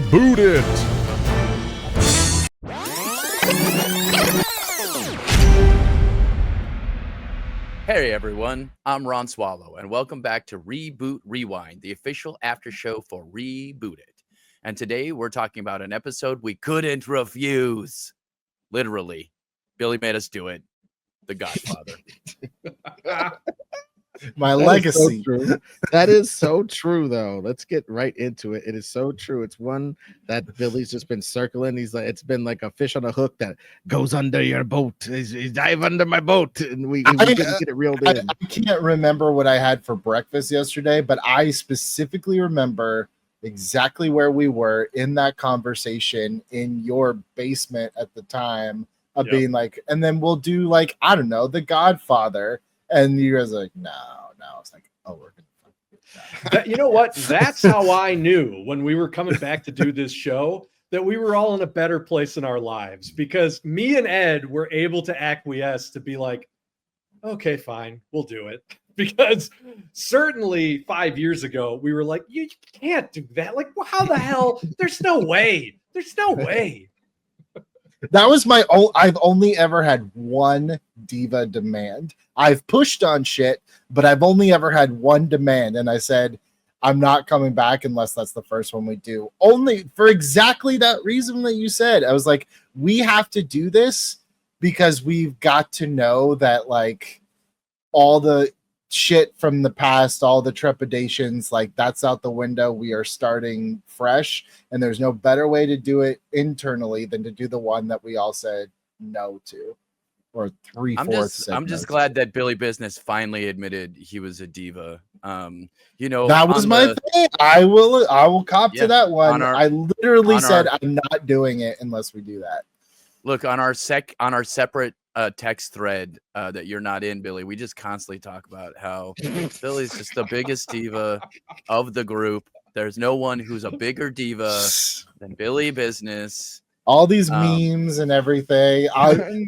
Reboot It! Hey everyone, I'm Ron Swallow, and welcome back to Reboot Rewind, the official after show for Reboot It. And today we're talking about an episode we couldn't refuse. Literally. Billy made us do it. The Godfather. My That legacy. Is so true. That is so true, though. Let's get right into it. It is so true. It's one that Billy's just been circling. He's like, it's been like a fish on a hook that goes under your boat. He's dive under my boat, and we couldn't get it reeled in. I can't remember what I had for breakfast yesterday, but I specifically remember exactly where we were in that conversation in your basement at the time of being like, and then we'll do like, I don't know, The Godfather. And you guys are like, no. It's like, oh, we're gonna. You know what? That's how I knew when we were coming back to do this show that we were all in a better place in our lives, because me and Ed were able to acquiesce to be like, okay, fine, we'll do it. Because certainly 5 years ago, we were like, you can't do that. Like, well, how the hell? There's no way. There's no way. That was I've only ever had one diva demand. I've pushed on shit, but I've only ever had one demand. And I said, I'm not coming back unless that's the first one we do. Only for exactly that reason that you said. I was like, we have to do this because we've got to know that like all the shit from the past, all the trepidations, like that's out the window. We are starting fresh, and there's no better way to do it internally than to do the one that we all said no to, or three-fourths. I'm just glad that Billy Business finally admitted he was a diva. That was my thing. I will cop to that one. I literally said I'm not doing it unless we do that. Look, on our separate text thread that you're not in, Billy, we just constantly talk about how Billy's just the biggest diva of the group. There's no one who's a bigger diva than Billy Business. All these memes and everything.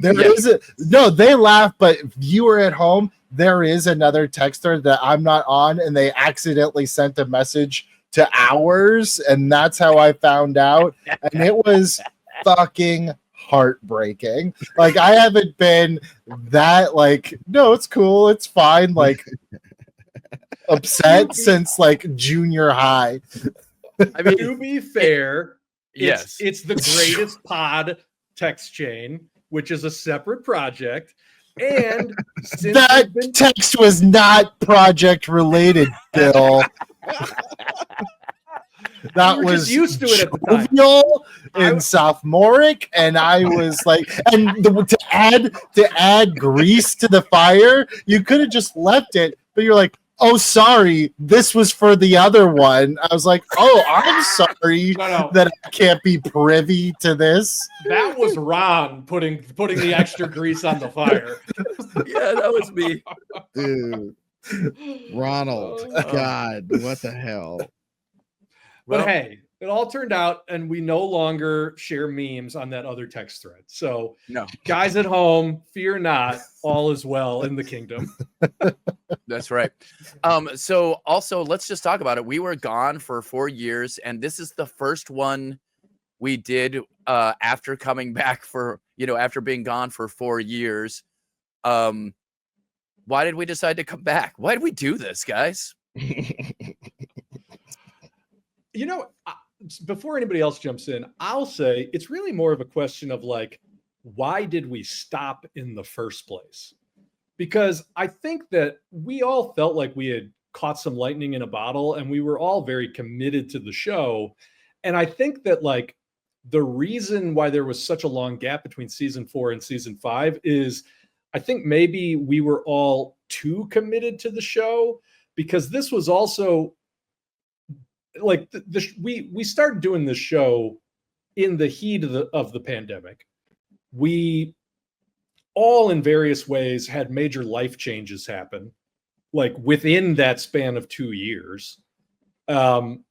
They laugh, but if you were at home, there is another texter that I'm not on, and they accidentally sent a message to ours, and that's how I found out. And it was fucking heartbreaking. Like, I haven't been that like, no, it's cool, it's fine, like upset since like junior high. I mean, to be fair, yes, it's the greatest pod text chain, which is a separate project. And that text was not project related, Bill. That was used to it at the time. In sophomoric, and I was like, and to add grease to the fire, you could have just left it, but you're like, oh, sorry, this was for the other one. I was like, oh, I'm sorry that I can't be privy to this. That was Ron putting the extra grease on the fire. Yeah, that was me. Dude, Ronald, God, what the hell? But hey, it all turned out, and we no longer share memes on that other text thread. So, no, guys at home, fear not, all is well in the kingdom. That's right. So also, let's just talk about it. We were gone for 4 years, and this is the first one we did after coming back after being gone for 4 years. Why did we decide to come back? Why did we do this, guys? Before anybody else jumps in, I'll say it's really more of a question of like, why did we stop in the first place? Because I think that we all felt like we had caught some lightning in a bottle, and we were all very committed to the show. And I think that like the reason why there was such a long gap between season 4 and season 5 is I think maybe we were all too committed to the show, because this was also like we started doing this show in the heat of the pandemic. We all in various ways had major life changes happen, like within that span of 2 years, some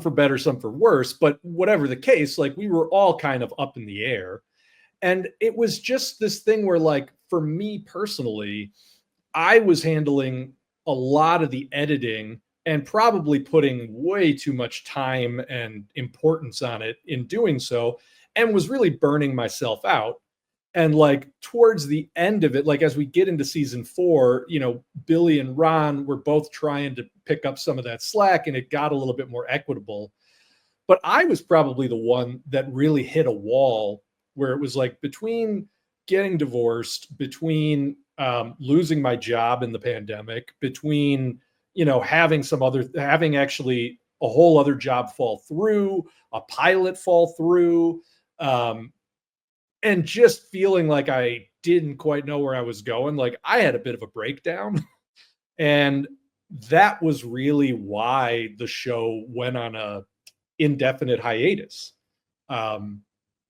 for better, some for worse, but whatever the case, like we were all kind of up in the air. And it was just this thing where, like, for me personally, I was handling a lot of the editing and probably putting way too much time and importance on it in doing so, and was really burning myself out. And like towards the end of it, like as we get into season 4, you know, Billy and Ron were both trying to pick up some of that slack, and it got a little bit more equitable. But I was probably the one that really hit a wall where it was like between getting divorced, between losing my job in the pandemic, between, you know, having actually a whole other job fall through, a pilot fall through, and just feeling like I didn't quite know where I was going. Like I had a bit of a breakdown. And that was really why the show went on a indefinite hiatus.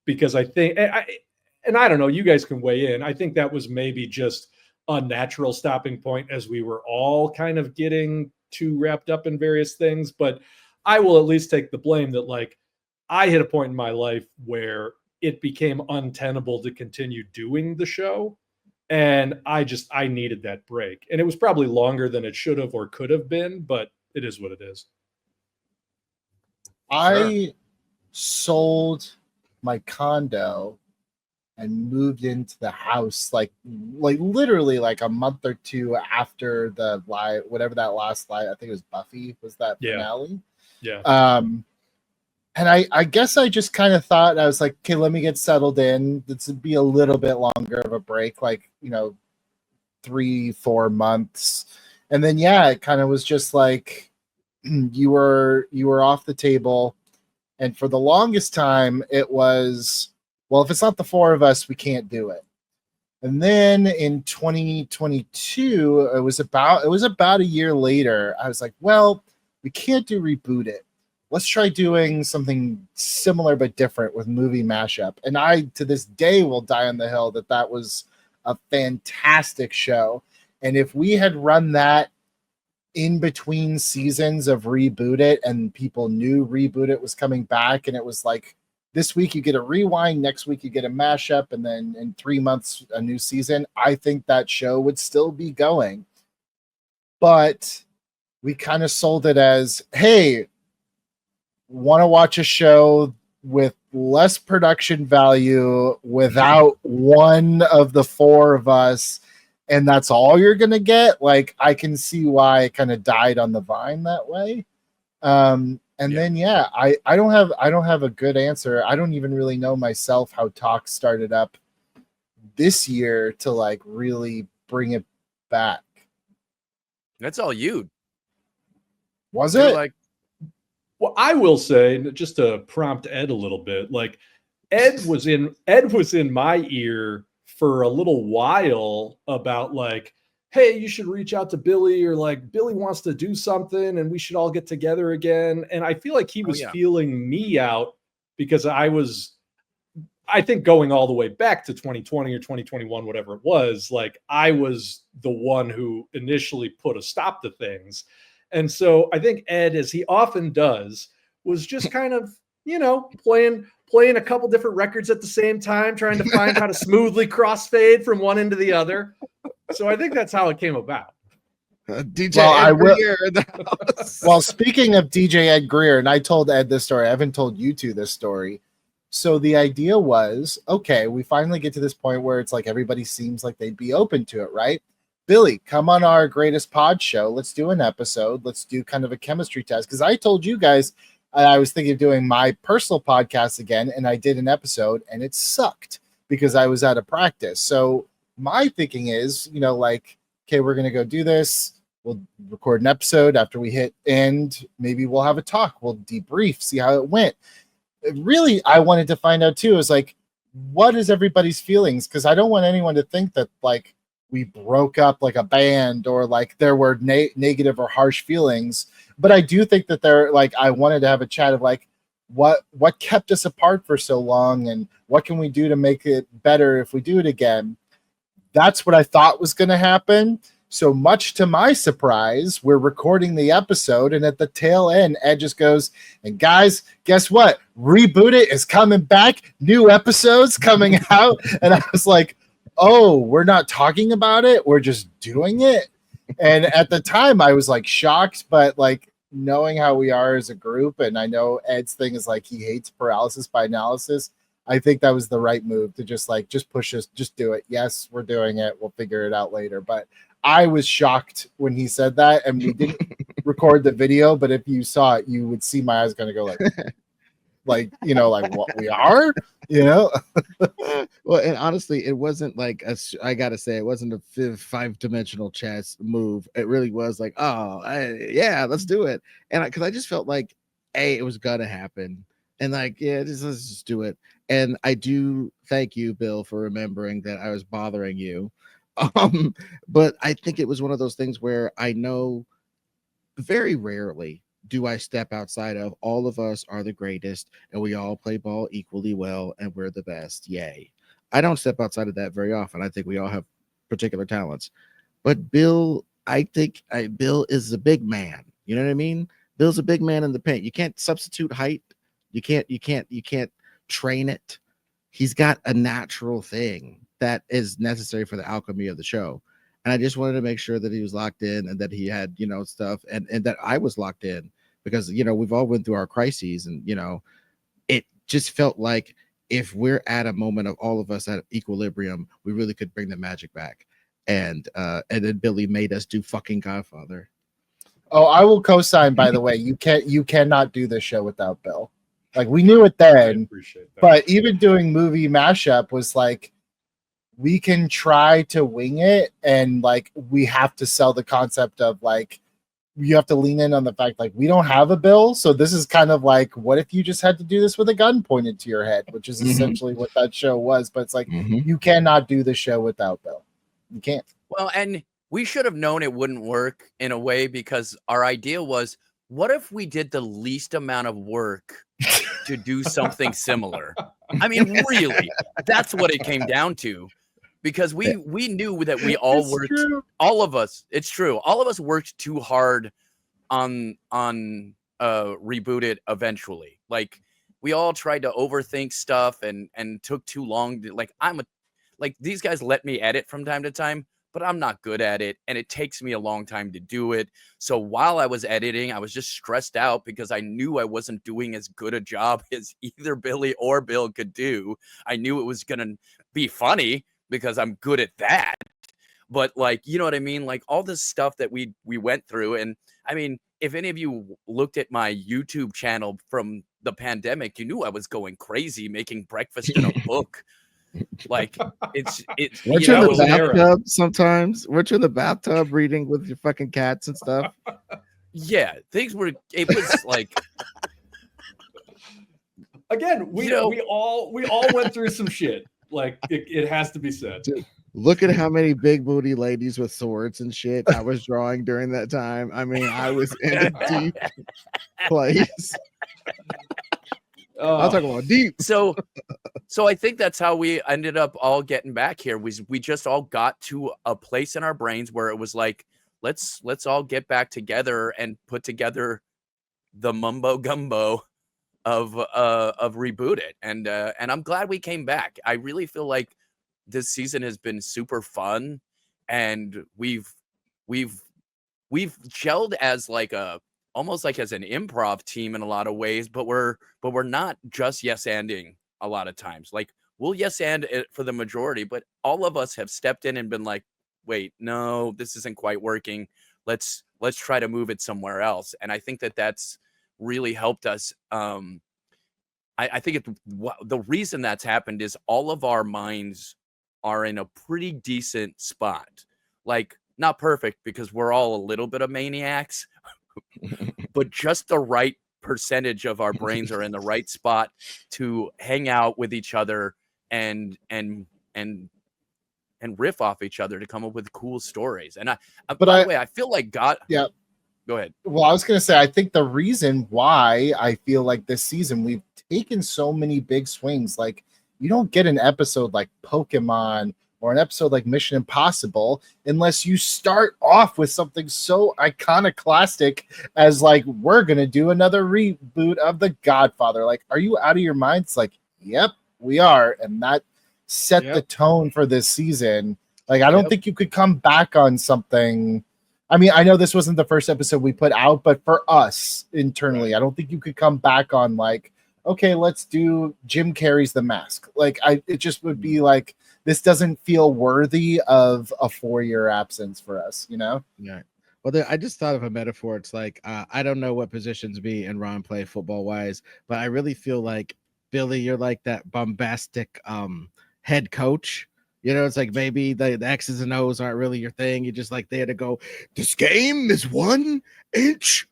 Because I think, and I don't know, you guys can weigh in. I think that was maybe just a natural stopping point as we were all kind of getting too wrapped up in various things. But I will at least take the blame that like I hit a point in my life where it became untenable to continue doing the show. And I needed that break. And it was probably longer than it should have or could have been, but it is what it is. I sold my condo and moved into the house like literally like a month or two after the live, whatever that last live, I think it was Buffy, was that finale? Yeah. And I guess I just kind of thought, I was like, okay, let me get settled in. This would be a little bit longer of a break, like, you know, 3-4 months. And then, yeah, it kind of was just like, you were off the table. And for the longest time, it was, well, if it's not the 4 of us, we can't do it. And then in 2022, it was about a year later, I was like, well, we can't do Reboot It. Let's try doing something similar but different with movie mashup. And I, to this day, will die on the hill that was a fantastic show. And if we had run that in between seasons of Reboot It and people knew Reboot It was coming back, and it was like, this week you get a rewind, next week you get a mashup, and then in 3 months, a new season, I think that show would still be going. But we kind of sold it as, hey, want to watch a show with less production value without one of the 4 of us, and that's all you're gonna get. Like, I can see why it kind of died on the vine that way. Then I don't have a good answer. I don't even really know myself how talks started up this year to like really bring it back. That's all you. Was You're it? like, Well, I will say, just to prompt Ed a little bit, like Ed was in my ear for a little while about like, hey, you should reach out to Billy, or like Billy wants to do something and we should all get together again. And I feel like he was feeling me out because I think going all the way back to 2020 or 2021, whatever it was, like I was the one who initially put a stop to things. And so I think Ed, as he often does, was just kind of, you know, playing a couple different records at the same time, trying to find how to smoothly crossfade from one into the other. So I think that's how it came about. DJ Ed Greer. Well, speaking of DJ Ed Greer, and I told Ed this story, I haven't told you two this story. So the idea was, okay, we finally get to this point where it's like everybody seems like they'd be open to it, right? Billy, come on our Greatest Pod show. Let's do an episode. Let's do kind of a chemistry test. Because I told you guys I was thinking of doing my personal podcast again, and I did an episode, and it sucked because I was out of practice. So my thinking is, you know, like, okay, we're going to go do this. We'll record an episode. After we hit end, maybe we'll have a talk. We'll debrief, see how it went. Really, I wanted to find out too, is like, what is everybody's feelings? Because I don't want anyone to think that like we broke up like a band, or like there were negative or harsh feelings. But I do think that there, like, I wanted to have a chat of like, what kept us apart for so long, and what can we do to make it better if we do it again? That's what I thought was going to happen. So much to my surprise, we're recording the episode, and at the tail end, Ed just goes, and guys, guess what? Reboot It is coming back. New episodes coming out. And I was like, oh, we're not talking about it. We're just doing it. And at the time I was like shocked, but like knowing how we are as a group, and I know Ed's thing is like he hates paralysis by analysis. I think that was the right move to just push us, just do it. Yes, we're doing it. We'll figure it out later. But I was shocked when he said that, and we didn't record the video. But if you saw it, you would see my eyes kind of go like what we are, Well, and honestly, it wasn't like I gotta say, it wasn't a five-dimensional chess move. It really was like, yeah, let's do it. And because I just felt like, it was gonna happen, and like, yeah, let's just do it. And I do thank you, Bill, for remembering that I was bothering you. But I think it was one of those things where I know very rarely do I step outside of all of us are the greatest and we all play ball equally well and we're the best. Yay. I don't step outside of that very often. I think we all have particular talents. But Bill, I think Bill is a big man. You know what I mean? Bill's a big man in the paint. You can't substitute height. You can't train it. He's got a natural thing that is necessary for the alchemy of the show. And I just wanted to make sure that he was locked in and that he had, stuff and that I was locked in because, we've all went through our crises and, it just felt like if we're at a moment of all of us at equilibrium, we really could bring the magic back. And then Billy made us do fucking Godfather. Oh, I will co-sign, by the way. You cannot do this show without Bill. Like we knew it then, but even doing movie mashup was like, we can try to wing it, and like we have to sell the concept of like you have to lean in on the fact like we don't have a Bill, so this is kind of like what if you just had to do this with a gun pointed to your head, which is essentially what that show was. But it's like you cannot do the show without Bill. You can't. Well, and we should have known it wouldn't work in a way because our idea was, what if we did the least amount of work to do something similar? I mean, really, that's what it came down to. Because we knew that we all worked, all of us, it's true. All of us worked too hard on Reboot It eventually. Like we all tried to overthink stuff and took too long to, like these guys let me edit from time to time, but I'm not good at it and it takes me a long time to do it. So while I was editing, I was just stressed out because I knew I wasn't doing as good a job as either Billy or Bill could do. I knew it was going to be funny because I'm good at that. But like, you know what I mean? Like all this stuff that we went through. And I mean, if any of you looked at my YouTube channel from the pandemic, you knew I was going crazy making breakfast in a book. Like it's weren't you in the bathtub sometimes? Weren't you in the bathtub reading with your fucking cats and stuff? Yeah, it was like again, we all went through some shit. Like it has to be said. Dude, look at how many big booty ladies with swords and shit I was drawing during that time. I mean, I was in a deep place. I'll talk about deep. So I think that's how we ended up all getting back here. We just all got to a place in our brains where it was like, let's all get back together and put together the mumbo gumbo of Reboot It. And I'm glad we came back. I really feel like this season has been super fun, and we've gelled as like almost like as an improv team in a lot of ways, but we're not just yes-anding a lot of times. Like we'll yes-and it for the majority, but all of us have stepped in and been like, wait, no, this isn't quite working. Let's try to move it somewhere else. And I think that's really helped us. I think the reason that's happened is all of our minds are in a pretty decent spot. Like not perfect because we're all a little bit of maniacs, but just the right percentage of our brains are in the right spot to hang out with each other and riff off each other to come up with cool stories. And by the way, I feel like yeah. Go ahead. Well, I was going to say, I think the reason why I feel like this season we've taken so many big swings, like you don't get an episode like Pokemon or an episode like Mission Impossible unless you start off with something so iconoclastic as like, we're going to do another reboot of The Godfather. Like, are you out of your mind? It's like, yep, we are. And that set the tone for this season. Like, I don't think you could come back on something. I mean, I know this wasn't the first episode we put out, but for us internally, I don't think you could come back on like, okay, let's do Jim Carrey's The Mask. Like, it just would be like, this doesn't feel worthy of a 4-year absence for us, you know? Yeah. Well, I just thought of a metaphor. It's like, I don't know what positions me and Ron play football wise, but I really feel like, Billy, you're like that bombastic head coach. You know, it's like maybe the X's and O's aren't really your thing. You're just like there to go, this game is 1 inch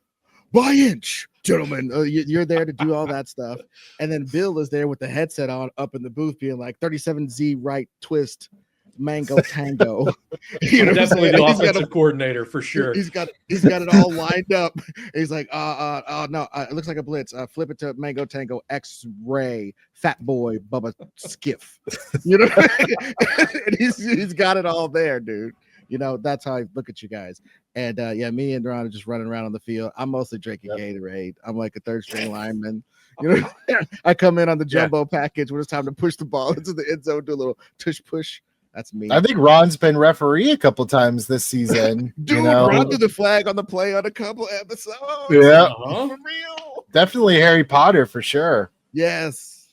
by inch, gentlemen. You're there to do all that stuff. And then Bill is there with the headset on up in the booth being like 37Z right twist. Mango Tango. You know, definitely the offensive coordinator for sure. He's got it all lined up. He's like, no, it looks like a blitz. Flip it to Mango Tango, X-ray, Fat Boy, Bubba Skiff. You know, and he's got it all there, dude. You know, that's how I look at you guys. And yeah, me and Ron are just running around on the field. I'm mostly drinking Gatorade. I'm like a third string lineman. You know, I come in on the jumbo package when it's time to push the ball into the end zone, do a little tush push. That's me. I think Ron's been referee a couple times this season. Dude, you know? Ron did the flag on the play on a couple episodes. Yeah, for real. Definitely Harry Potter for sure. Yes.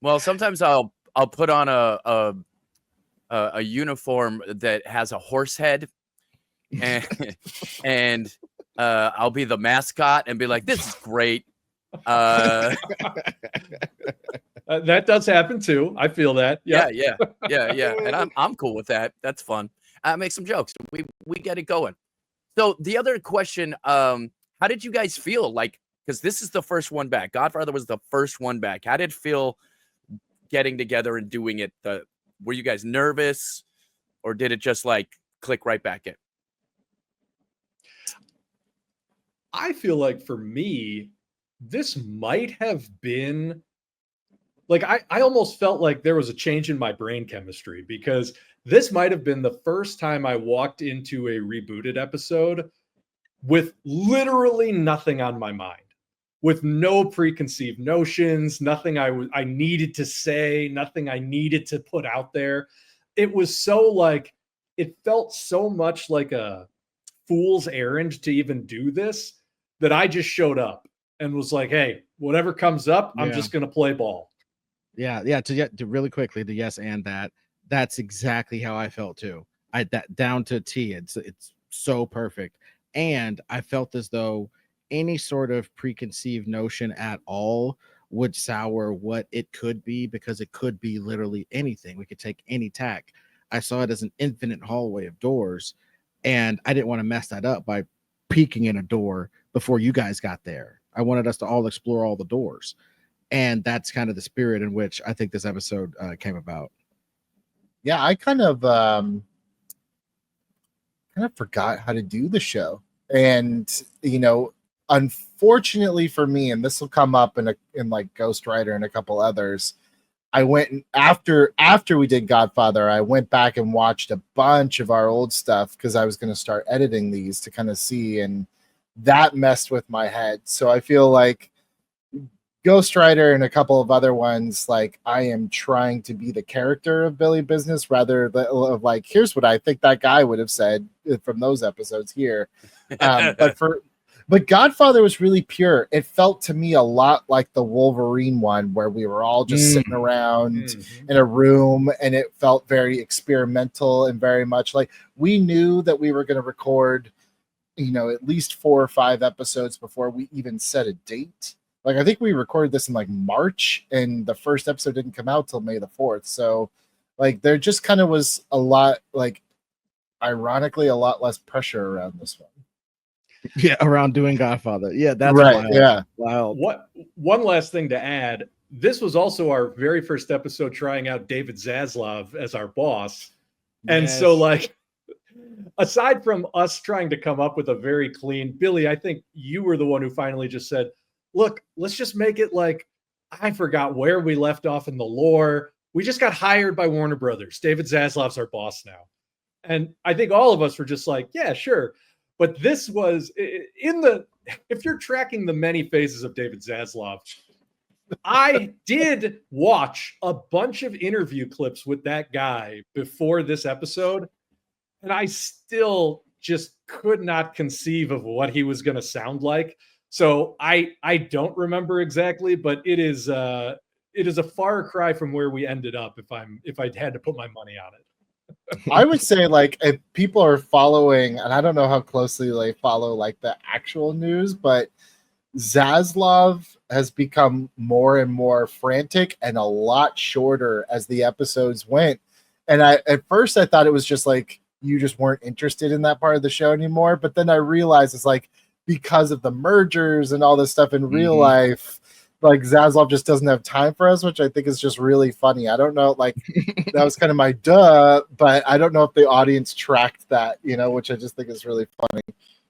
Well, sometimes I'll put on a uniform that has a horse head, and I'll be the mascot and be like, "This is great." That does happen too. I feel that. Yeah. And I'm cool with that. That's fun. Make some jokes. We get it going. So the other question, how did you guys feel? Like, because this is the first one back. Godfather was the first one back. How did it feel getting together and doing it? Were you guys nervous, or did it just like click right back in? I feel like for me, this might have been like, I almost felt like there was a change in my brain chemistry, because this might have been the first time I walked into a rebooted episode with literally nothing on my mind, with no preconceived notions, nothing I needed to say, nothing I needed to put out there. It was so like, it felt so much like a fool's errand to even do this, that I just showed up and was like, hey, whatever comes up, I'm just going to play ball. Yeah. To really quickly, the yes and that's exactly how I felt too. That down to a T. It's so perfect. And I felt as though any sort of preconceived notion at all would sour what it could be, because it could be literally anything. We could take any tack. I saw it as an infinite hallway of doors, and I didn't want to mess that up by peeking in a door before you guys got there. I wanted us to all explore all the doors. And that's kind of the spirit in which I think this episode came about. Yeah, I kind of forgot how to do the show. And, you know, unfortunately for me, and this will come up in like Ghost Rider and a couple others, I went after we did Godfather, I went back and watched a bunch of our old stuff because I was going to start editing these to kind of see, and that messed with my head. So I feel like Ghost Rider and a couple of other ones, like I am trying to be the character of Billy Business rather than of like, here's what I think that guy would have said from those episodes here. But Godfather was really pure. It felt to me a lot like the Wolverine one, where we were all just sitting around in a room, and it felt very experimental and very much like we knew that we were going to record, you know, at least 4 or 5 episodes before we even set a date. Like, I think we recorded this in like March, and the first episode didn't come out till May the 4th. So like there just kind of was a lot, like ironically, a lot less pressure around this one. Yeah, around doing Godfather. Yeah, that's right. Wild. Yeah. Wow. One last thing to add. This was also our very first episode trying out David Zaslav as our boss. And so like, aside from us trying to come up with a very clean, Billy, I think you were the one who finally just said, look, let's just make it like, I forgot where we left off in the lore. We just got hired by Warner Brothers. David Zaslav's our boss now. And I think all of us were just like, yeah, sure. But this was if you're tracking the many phases of David Zaslav, I did watch a bunch of interview clips with that guy before this episode. And I still just could not conceive of what he was going to sound like. So I don't remember exactly, but it is a far cry from where we ended up if I had to put my money on it. I would say, like, if people are following, and I don't know how closely they follow like the actual news, but Zaslav has become more and more frantic and a lot shorter as the episodes went. And at first I thought it was just like you just weren't interested in that part of the show anymore. But then I realized it's like because of the mergers and all this stuff in real life, like Zaslav just doesn't have time for us, which I think is just really funny. I don't know, like that was kind of my duh, but I don't know if the audience tracked that, which I just think is really funny.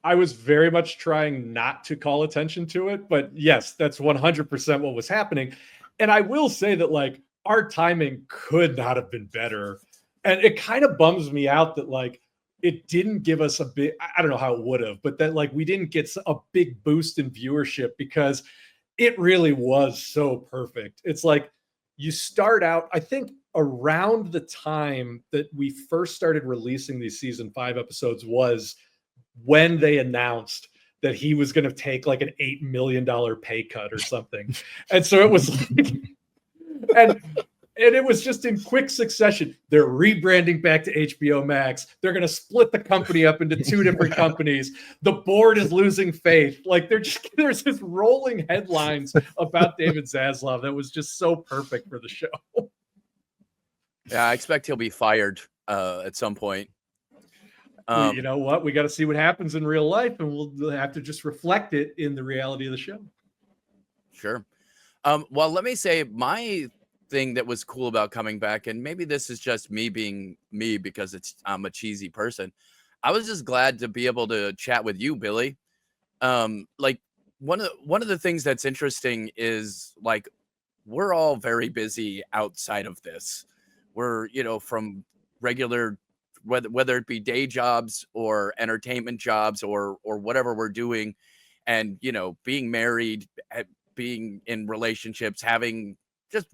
I was very much trying not to call attention to it, but yes, that's 100% what was happening. And I will say that like our timing could not have been better. And it kind of bums me out that like it didn't give us a big, I don't know how it would have, but that like we didn't get a big boost in viewership because it really was so perfect. It's like you start out, I think around the time that we first started releasing these season 5 episodes was when they announced that he was going to take like an $8 million pay cut or something. And so it was like, and it was just in quick succession. They're rebranding back to HBO Max. They're going to split the company up into 2 different companies. The board is losing faith. Like there's this rolling headlines about David Zaslav that was just so perfect for the show. Yeah, I expect he'll be fired at some point. Well, you know what? We got to see what happens in real life, and we'll have to just reflect it in the reality of the show. Sure. Well, let me say my thing that was cool about coming back, and maybe this is just me being me because I'm a cheesy person. I was just glad to be able to chat with you, Billy. Like one of the things that's interesting is like we're all very busy outside of this. We're, from regular whether it be day jobs or entertainment jobs or whatever we're doing, and being married, being in relationships,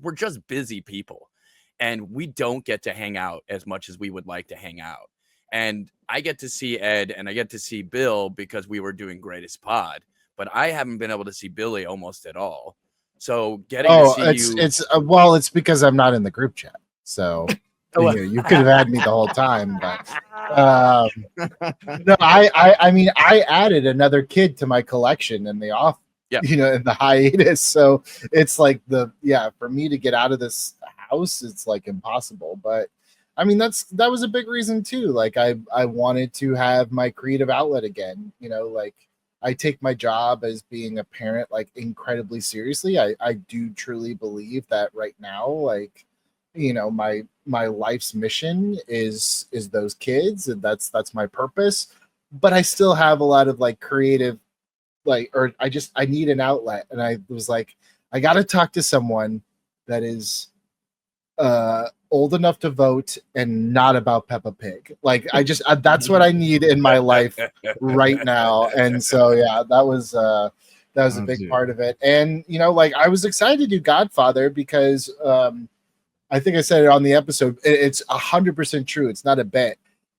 we're just busy people, and we don't get to hang out as much as we would like to hang out. And I get to see Ed and I get to see Bill because we were doing Greatest Pod, but I haven't been able to see Billy almost at all. So getting to see it's because I'm not in the group chat. So you could have had me the whole time, but no, I mean, I added another kid to my collection in the in the hiatus. So it's like for me to get out of this house, it's like impossible. But I mean, that was a big reason too. Like I wanted to have my creative outlet again. Like I take my job as being a parent like incredibly seriously. I do truly believe that right now, like, my life's mission is those kids, and that's my purpose. But I still have a lot of like creative, like, or I need an outlet. And I was like, I got to talk to someone that is old enough to vote and not about Peppa Pig. Like that's what I need in my life right now. And so, yeah, that was a big part of it. And, like I was excited to do Godfather because, I think I said it on the episode. It's 100% true. It's not a bit.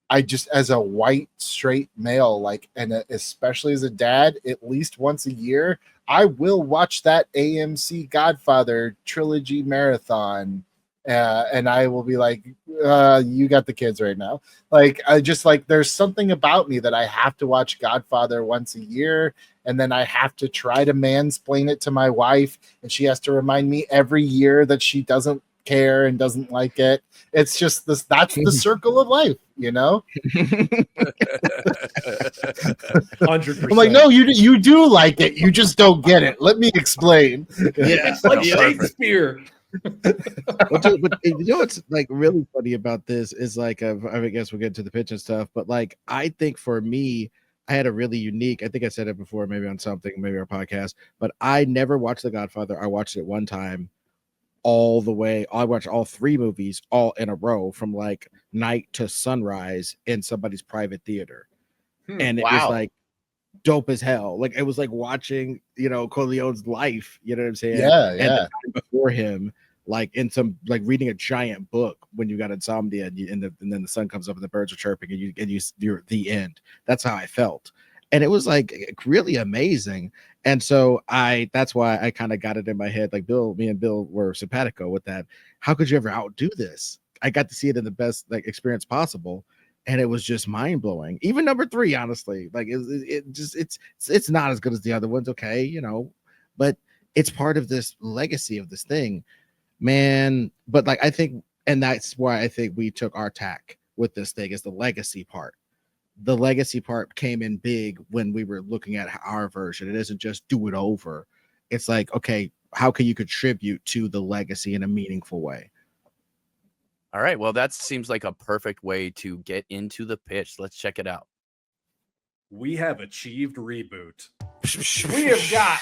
I just, as a white straight male, like, and especially as a dad, at least once a year, I will watch that AMC Godfather trilogy marathon, and I will be like, "You got the kids right now." Like, I just like, there's something about me that I have to watch Godfather once a year, and then I have to try to mansplain it to my wife, and she has to remind me every year that she doesn't care and doesn't like it. It's just this, that's the circle of life, 100%. I'm like, no, you do like it, you just don't get it. Let me explain. Yeah, it's like Shakespeare. But what's like really funny about this is like, I guess we'll get to the pitch and stuff, but like I think for me, I had a really unique, I think I said it before, maybe on something, maybe our podcast, but I never watched The Godfather. I watched it one time all the way. I watched all 3 movies all in a row from like night to sunrise in somebody's private theater. And it was like dope as hell. Like it was like watching, Corleone's life, you know what I'm saying? Yeah. And the time before him like in some like reading a giant book when you got insomnia and then the sun comes up and the birds are chirping and you're the end. That's how I felt. And it was like really amazing. And so that's why I kind of got it in my head. Like me and Bill were simpatico with that. How could you ever outdo this? I got to see it in the best like experience possible. And it was just mind blowing. Even number 3, honestly, like it's not as good as the other ones. Okay. You know, but it's part of this legacy of this thing, man. But like, I think, and that's why I think we took our tack with this thing is the legacy part. The legacy part came in big when we were looking at our version. It isn't just do it over. It's like, okay, how can you contribute to the legacy in a meaningful way? All right. Well, that seems like a perfect way to get into the pitch. Let's check it out. We have achieved reboot. We have got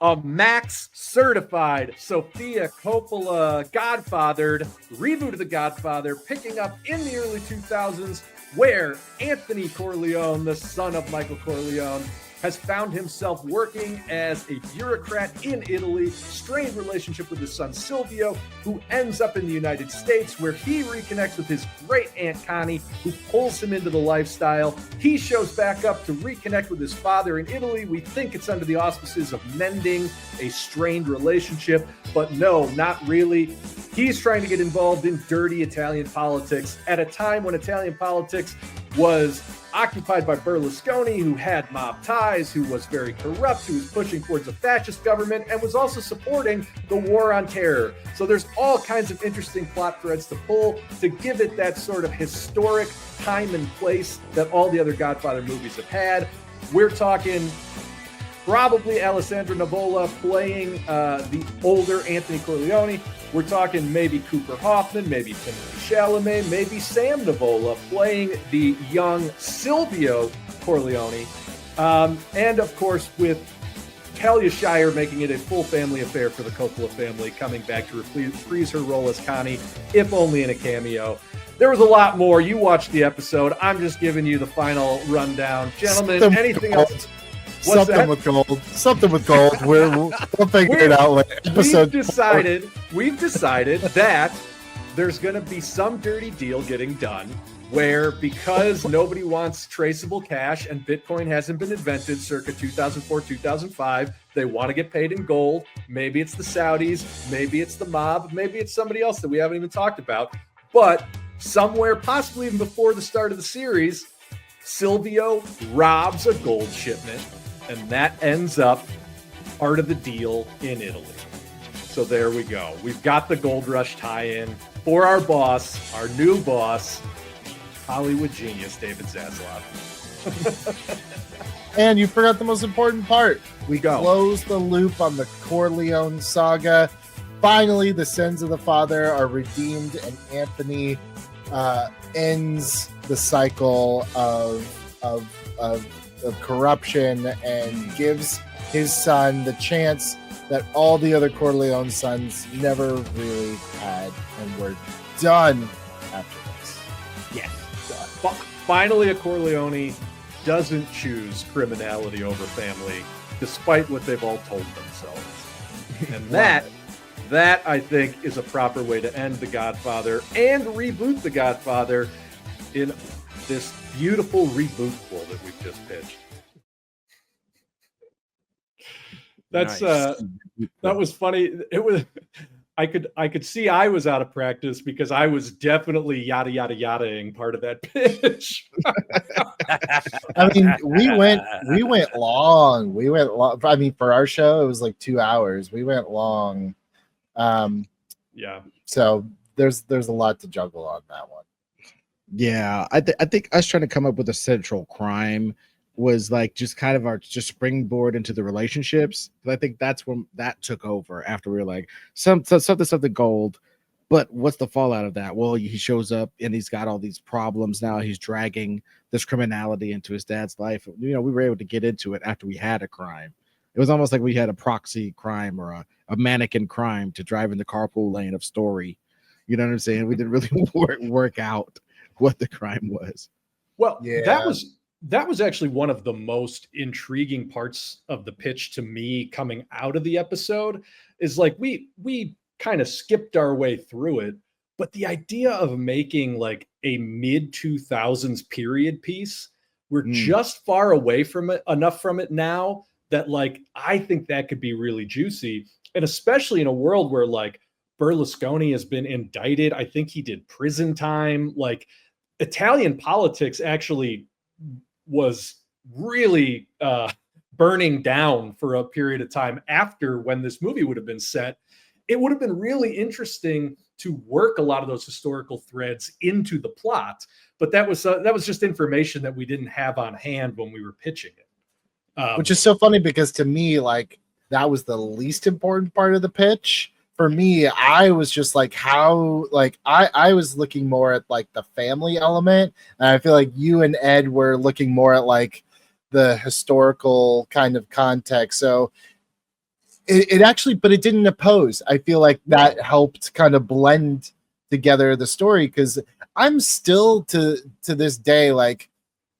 a Max certified Sofia Coppola Godfathered reboot of The Godfather, picking up in the early 2000s, where Anthony Corleone, the son of Michael Corleone, has found himself working as a bureaucrat in Italy, strained relationship with his son Silvio, who ends up in the United States, where he reconnects with his great aunt Connie, who pulls him into the lifestyle. He shows back up to reconnect with his father in Italy. We think it's under the auspices of mending a strained relationship, but no, not really. He's trying to get involved in dirty Italian politics at a time when Italian politics was occupied by Berlusconi, who had mob ties, who was very corrupt, who was pushing towards a fascist government, and was also supporting the war on terror. So there's all kinds of interesting plot threads to pull to give it that sort of historic time and place that all the other Godfather movies have had. We're talking probably Alessandro Nivola playing the older Anthony Corleone. We're talking maybe Cooper Hoffman, maybe Timothée Chalamet, maybe Sam Nivola playing the young Silvio Corleone. And of course, with Talia Shire making it a full family affair for the Coppola family, coming back to reprise her role as Connie, if only in a cameo. There was a lot more. You watched the episode. I'm just giving you the final rundown. Gentlemen, anything else? Something with gold. We'll figure it out later. We've decided that there's going to be some dirty deal getting done where, because nobody wants traceable cash and Bitcoin hasn't been invented circa 2004, 2005, they want to get paid in gold. Maybe it's the Saudis, maybe it's the mob, maybe it's somebody else that we haven't even talked about. But somewhere, possibly even before the start of the series, Silvio robs a gold shipment, and that ends up part of the deal in Italy. So there we go. We've got the Gold Rush tie-in for our boss, our new boss, Hollywood genius David Zaslav. And you forgot the most important part. We go. Close the loop on the Corleone saga. Finally, the sins of the father are redeemed, and Anthony ends the cycle of corruption and gives his son the chance that all the other Corleone sons never really had, and we're done after this. Yes. Finally, a Corleone doesn't choose criminality over family, despite what they've all told themselves. And that I think is a proper way to end The Godfather and reboot The Godfather in this beautiful rebootful that we've just pitched. That's Nice. That was funny. It was I could see I was out of practice because I was definitely yada yada yadaing part of that pitch. I mean, we went long. I mean, for our show, it was like 2 hours. We went long. Yeah. So there's a lot to juggle on that one. Yeah, I think us trying to come up with a central crime was like just kind of our just springboard into the relationships. But I think that's when that took over after we were like something gold. But what's the fallout of that? Well, he shows up and he's got all these problems now. He's dragging this criminality into his dad's life. You know, we were able to get into it after we had a crime. It was almost like we had a proxy crime or a mannequin crime to drive in the carpool lane of story. You know what I'm saying? We didn't really work out what the crime was. Well, yeah. That was actually one of the most intriguing parts of the pitch to me coming out of the episode is like we kind of skipped our way through it. But the idea of making like a mid 2000s period piece, we're just far away from it enough from it now that like I think that could be really juicy. And especially in a world where like Berlusconi has been indicted. I think he did prison time. Like Italian politics actually was really burning down for a period of time after when this movie would have been set. It would have been really interesting to work a lot of those historical threads into the plot, but that was just information that we didn't have on hand when we were pitching it. Which is so funny because to me, like, that was the least important part of the pitch. For me, I was just like, how, like, I was looking more at like the family element, and I feel like you and Ed were looking more at like the historical kind of context. So it actually, but it didn't oppose. I feel like that helped kind of blend together the story, because I'm still to this day, like,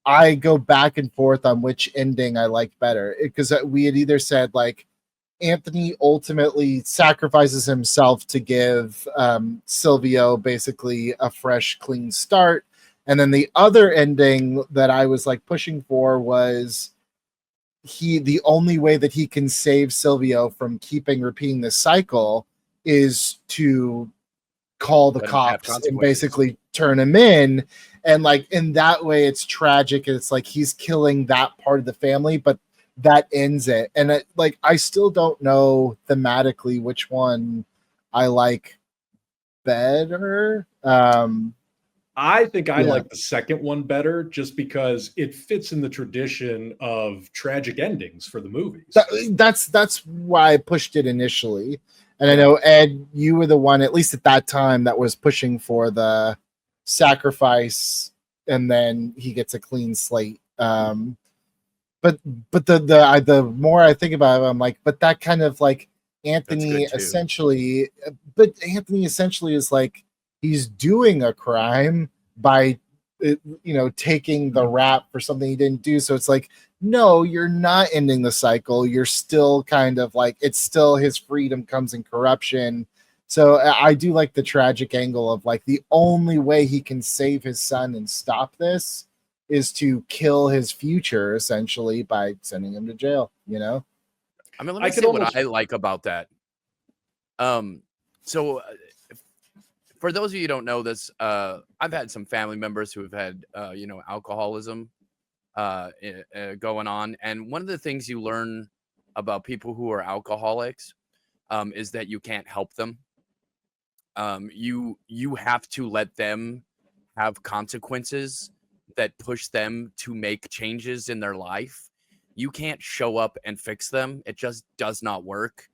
I go back and forth on which ending I liked better, because we had either said like Anthony ultimately sacrifices himself to give Silvio basically a fresh, clean start. And then the other ending that I was like pushing for was the only way that he can save Silvio from repeating this cycle is to call the cops and basically turn him in. And like in that way, it's tragic. It's like he's killing that part of the family, but that ends it. And like I still don't know thematically which one I like better. I think I like the second one better, just because it fits in the tradition of tragic endings for the movies. That's why I pushed it initially. And I know, Ed, you were the one, at least at that time, that was pushing for the sacrifice and then he gets a clean slate. But the more I think about it, I'm like, but that kind of like Anthony essentially is like, he's doing a crime by taking the rap for something he didn't do. So it's like, no, you're not ending the cycle. You're still kind of like, it's still his freedom comes in corruption. So I do like the tragic angle of like the only way he can save his son and stop this is to kill his future essentially by sending him to jail. I mean, let me say what I like about that. So for those of you who don't know this, I've had some family members who have had, alcoholism going on. And one of the things you learn about people who are alcoholics is that you can't help them. You have to let them have consequences that push them to make changes in their life. You can't show up and fix them. It just does not work.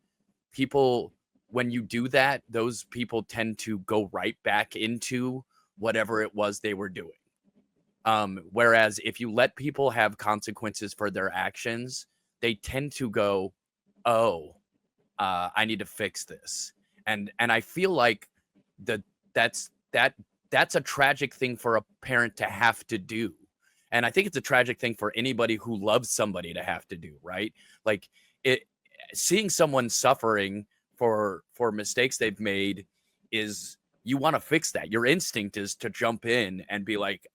People, when you do that, those people tend to go right back into whatever it was they were doing. Whereas if you let people have consequences for their actions, they tend to go, I need to fix this. And I feel like that's a tragic thing for a parent to have to do. And I think it's a tragic thing for anybody who loves somebody to have to do, right? Like seeing someone suffering for mistakes they've made is, you want to fix that. Your instinct is to jump in and be like,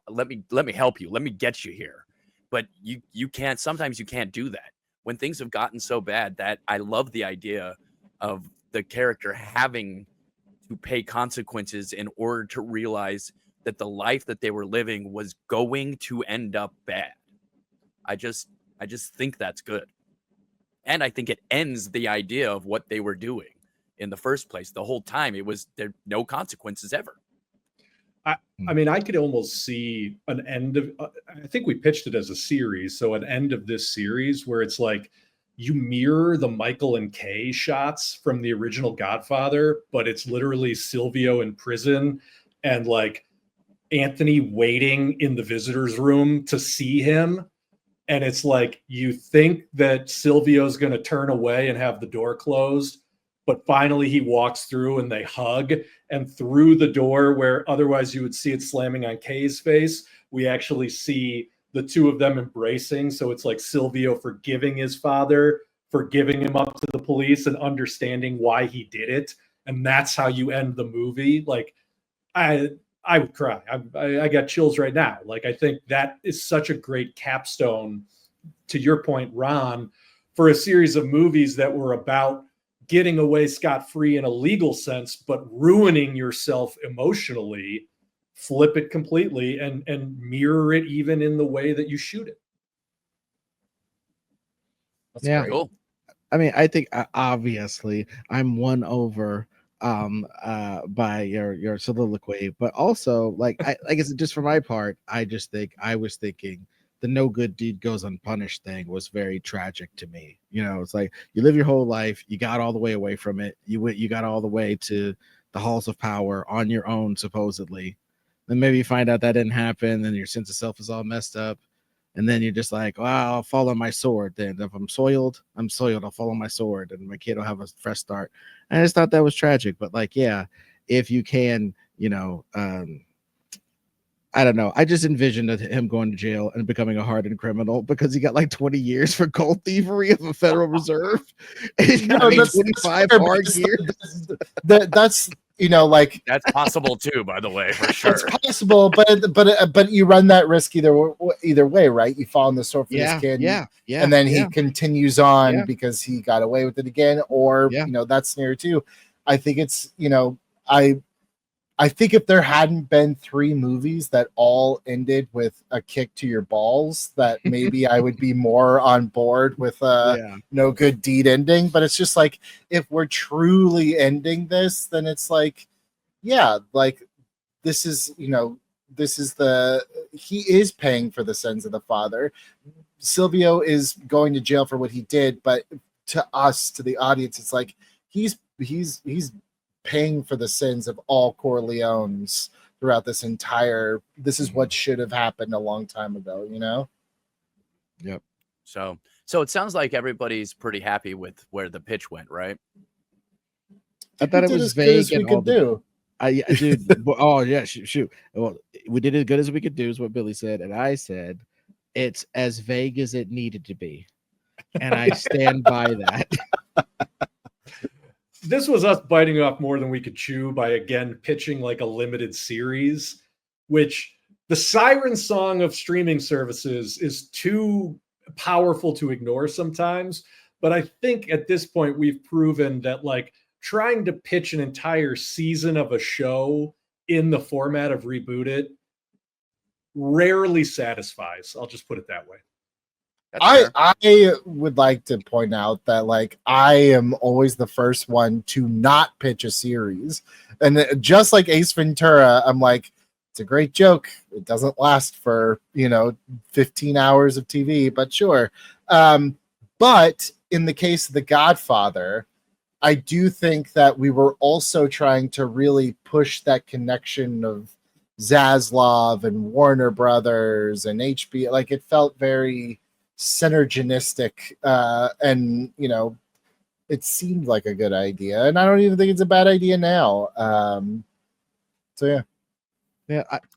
let me help you. Let me get you here. But you can't, sometimes you can't do that. When things have gotten so bad, that I love the idea of the character having to pay consequences in order to realize that the life that they were living was going to end up bad. I just think that's good. And I think it ends the idea of what they were doing in the first place. The whole time it was there, no consequences ever. I mean, I could almost see an end of, I think we pitched it as a series. So an end of this series where it's like, you mirror the Michael and Kay shots from the original Godfather, but it's literally Silvio in prison and like Anthony waiting in the visitor's room to see him. And it's like, you think that Silvio's going to turn away and have the door closed, but finally he walks through and they hug. And through the door, where otherwise you would see it slamming on Kay's face, we actually see the two of them embracing. So it's like Silvio forgiving his father for giving him up to the police and understanding why he did it. And that's how you end the movie. Like, I would cry. I got chills right now. Like, I think that is such a great capstone, to your point, Ron, for a series of movies that were about getting away scot-free in a legal sense, but ruining yourself emotionally. Flip it completely and mirror it even in the way that you shoot it. That's Yeah. great. Cool. I mean, I think obviously I'm won over by your soliloquy, but also like I guess just for my part, I just think I was thinking the no good deed goes unpunished thing was very tragic to me. You know, it's like you live your whole life, you got all the way away from it, you got all the way to the halls of power on your own, supposedly. Then maybe you find out that didn't happen, and your sense of self is all messed up. And then you're just like, well, I'll follow my sword. Then if I'm soiled, I'm soiled. I'll follow my sword, and my kid will have a fresh start. And I just thought that was tragic. But like, yeah, if you can, you know, I don't know. I just envisioned him going to jail and becoming a hardened criminal because he got like 20 years for gold thievery of the Federal Reserve. And he's got like 25 fair, hard but years. that's you know, like That's possible too, by the way, for sure. it's possible, but you run that risk either way, right? You fall on the sword for Yeah, this kid, yeah. and then he continues on Yeah. because he got away with it again, or Yeah. you know, that scenario too. I think it's, you know, I think if there hadn't been 3 movies that all ended with a kick to your balls, that maybe I would be more on board with no good deed ending. But it's just like, if we're truly ending this, then it's like, yeah, like this is, you know, this is he is paying for the sins of the father. Silvio is going to jail for what he did, but to us, to the audience, it's like he's paying for the sins of all Corleones throughout this is what should have happened a long time ago, you know? Yep. So it sounds like everybody's pretty happy with where the pitch went, right? I thought it We did was as good vague as we and could all the do. dude. Oh yeah, shoot. Well, we did as good as we could do, is what Billy said, and I said it's as vague as it needed to be, and I stand by that. This was us biting off more than we could chew by, again, pitching like a limited series, which the siren song of streaming services is too powerful to ignore sometimes. But I think at this point, we've proven that like trying to pitch an entire season of a show in the format of Reboot It rarely satisfies. I'll just put it that way. I would like to point out that like I am always the first one to not pitch a series, and just like Ace Ventura, I'm like, it's a great joke. It doesn't last for 15 hours of TV, but sure. But in the case of The Godfather, I do think that we were also trying to really push that connection of Zaslav and Warner Brothers and HBO. Like it felt very synergistic, and it seemed like a good idea, and I don't even think it's a bad idea now. So yeah.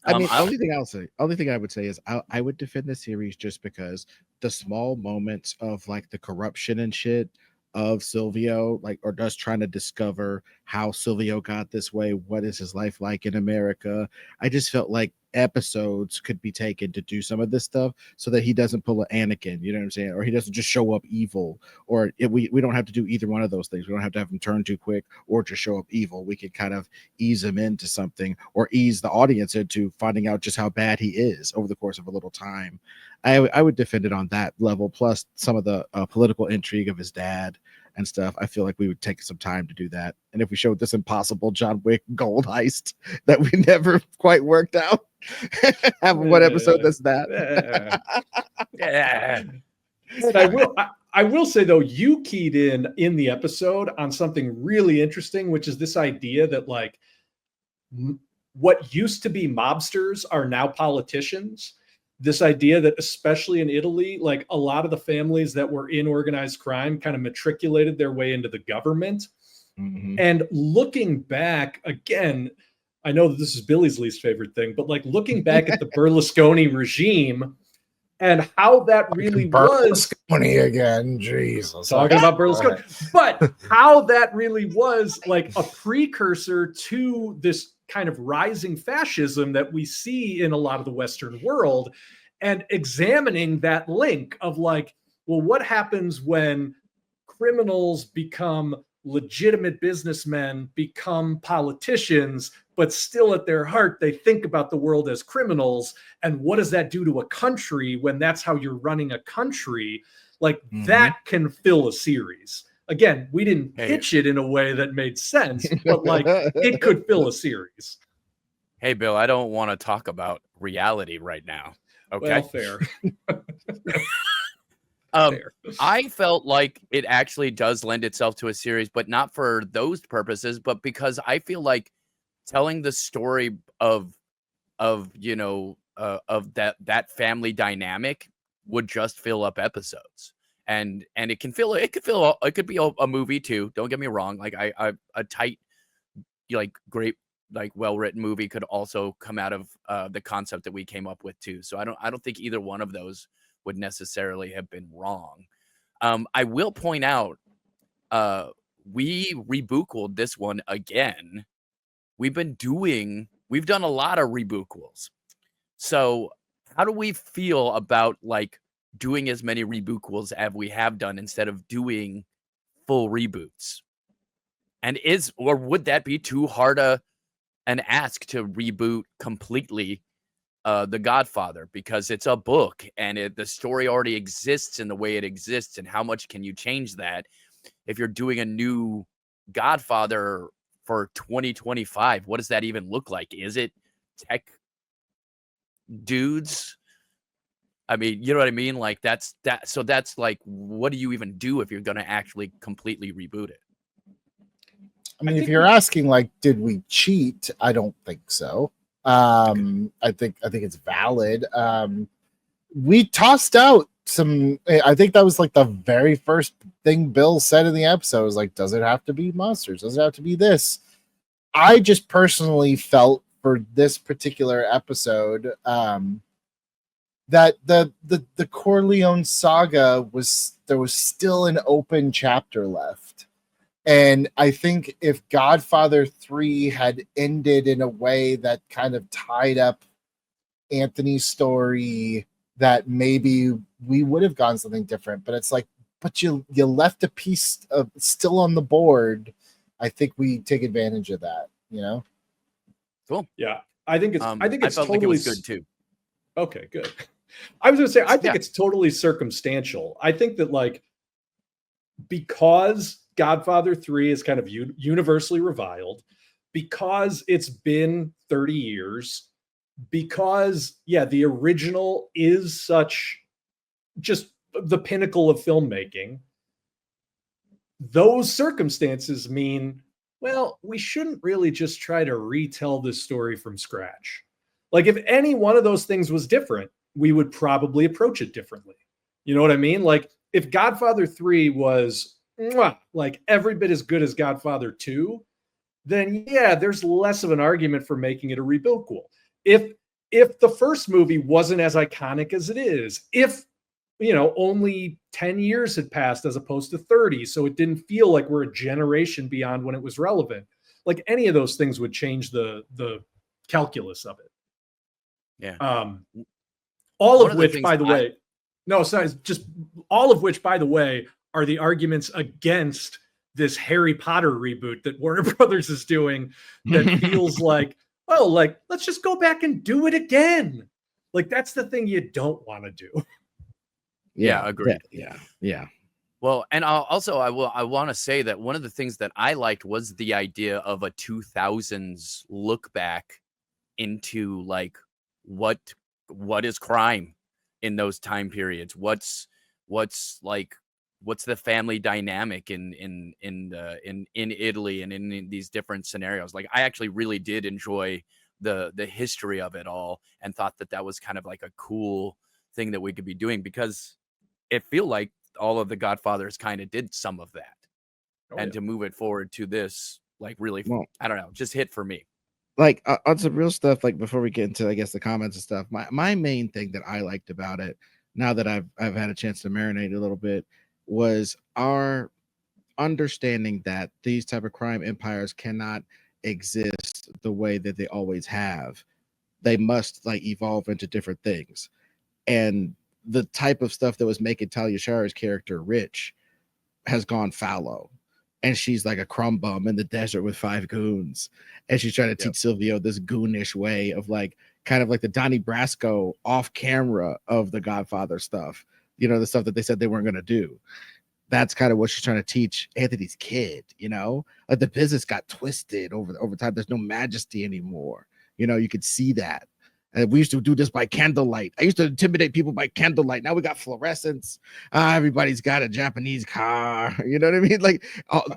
I mean, only thing I would say is I would defend the series just because the small moments of like the corruption and shit of Silvio, like, or just trying to discover how Silvio got this way, what is his life like in America. I just felt like episodes could be taken to do some of this stuff so that he doesn't pull an Anakin, you know what I'm saying? Or he doesn't just show up evil, or we don't have to do either one of those things. We don't have to have him turn too quick or just show up evil. We can kind of ease him into something, or ease the audience into finding out just how bad he is over the course of a little time. I would defend it on that level, plus some of the political intrigue of his dad and stuff. I feel like we would take some time to do that. And if we showed this impossible John Wick gold heist that we never quite worked out, have one episode that's that. Yeah. I will say though, you keyed in the episode on something really interesting, which is this idea that like what used to be mobsters are now politicians. This idea that especially in Italy, like a lot of the families that were in organized crime kind of matriculated their way into the government. Mm-hmm. And looking back again, I know that this is Billy's least favorite thing, but like looking back at the Berlusconi regime, and how that really was. Berlusconi again, Jesus. Talking about Berlusconi, but how that really was like a precursor to this kind of rising fascism that we see in a lot of the Western world, and examining that link of like, well, what happens when criminals become legitimate businessmen, become politicians, but still at their heart, they think about the world as criminals. And what does that do to a country when that's how you're running a country? Like that can fill a series. Again, we didn't pitch it in a way that made sense, but like it could fill a series. Hey, Bill, I don't want to talk about reality right now. Okay. Well, fair. I felt like it actually does lend itself to a series, but not for those purposes, but because I feel like telling the story of that family dynamic would just fill up episodes. And it could be a movie too. Don't get me wrong. Like a tight, like great, like well-written movie could also come out of the concept that we came up with too. So I don't think either one of those would necessarily have been wrong. I will point out, we rebookled this one again. We've done a lot of rebookles. So how do we feel about like doing as many rebookles as we have done instead of doing full reboots? And would that be too hard an ask to reboot completely The Godfather, because it's a book and the story already exists in the way it exists, and how much can you change that if you're doing a new Godfather for 2025? What does that even look like? Is it tech dudes? I mean, you know what I mean? Like that's like, what do you even do if you're going to actually completely reboot it? I mean, if you're asking, like, did we cheat? I don't think so. I think it's valid. We tossed out some. I think that was like the very first thing Bill said in the episode. Was like, does it have to be monsters? Does it have to be this? I just personally felt for this particular episode that the Corleone saga there was still an open chapter left. And I think if Godfather 3 had ended in a way that kind of tied up Anthony's story, that maybe we would have gone something different. But it's like, but you left a piece of still on the board. I think we take advantage of that, you know? Cool. Yeah. I think it's I felt totally like it was good too. Okay, good. I was going to say, I think it's totally circumstantial. I think that like, because Godfather 3 is kind of universally reviled, because it's been 30 years, because the original is such just the pinnacle of filmmaking, those circumstances mean, well, we shouldn't really just try to retell this story from scratch. Like if any one of those things was different, we would probably approach it differently. You know what I mean? Like if Godfather 3 was like every bit as good as Godfather 2, then there's less of an argument for making it a rebootable. If the first movie wasn't as iconic as it is, if only 10 years had passed as opposed to 30, so it didn't feel like we're a generation beyond when it was relevant, like any of those things would change the calculus of it. Yeah. All of which, by the way, are the arguments against this Harry Potter reboot that Warner Brothers is doing that feels like, oh, like, let's just go back and do it again. Like, that's the thing you don't want to do. Yeah, agreed. Yeah. Well, and I want to say that one of the things that I liked was the idea of a 2000s look back into like what is crime in those time periods. What's the family dynamic in Italy and in these different scenarios. Like I actually really did enjoy the history of it all, and thought that was kind of like a cool thing that we could be doing, because it feel like all of the Godfathers kind of did some of that. To move it forward to this, like really, I don't know, just hit for me. Like on some real stuff, like before we get into, I guess, the comments and stuff, my main thing that I liked about it now that I've had a chance to marinate a little bit, was our understanding that these type of crime empires cannot exist the way that they always have. They must like evolve into different things. And the type of stuff that was making Talia Shara's character rich has gone fallow. And she's like a crumb bum in the desert with 5 goons. And she's trying to teach Silvio this goonish way of like kind of like the Donnie Brasco off camera of the Godfather stuff, you know, the stuff that they said they weren't going to do. That's kind of what she's trying to teach Anthony's kid, you know, like the business got twisted over time. There's no majesty anymore. You know, you could see that. And we used to do this by candlelight. I used to intimidate people by candlelight. Now we got fluorescence. Everybody's got a Japanese car. You know what I mean? Like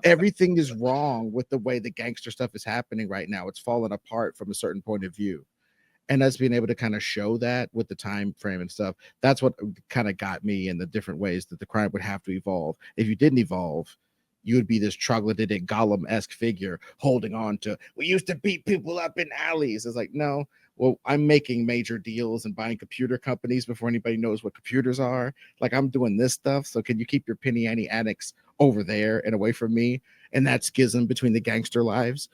everything is wrong with the way the gangster stuff is happening right now. It's fallen apart from a certain point of view. And us being able to kind of show that with the time frame and stuff, that's what kind of got me in the different ways that the crime would have to evolve. If you didn't evolve, you would be this troglodytic Gollum-esque figure holding on to, we used to beat people up in alleys. It's like, no, well, I'm making major deals and buying computer companies before anybody knows what computers are. Like, I'm doing this stuff. So can you keep your penny ante annex over there and away from me? And that schism between the gangster lives.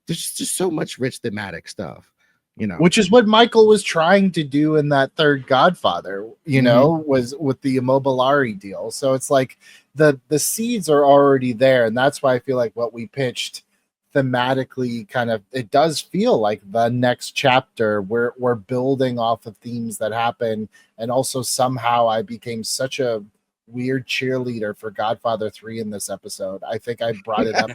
There's just so much rich thematic stuff, you know, which is what Michael was trying to do in that third Godfather, you know, was with the Immobiliari deal. So it's like the seeds are already there. And that's why I feel like what we pitched thematically kind of, it does feel like the next chapter. We're building off of themes that happen. And also somehow I became such a weird cheerleader for Godfather 3 in this episode. I think I brought it up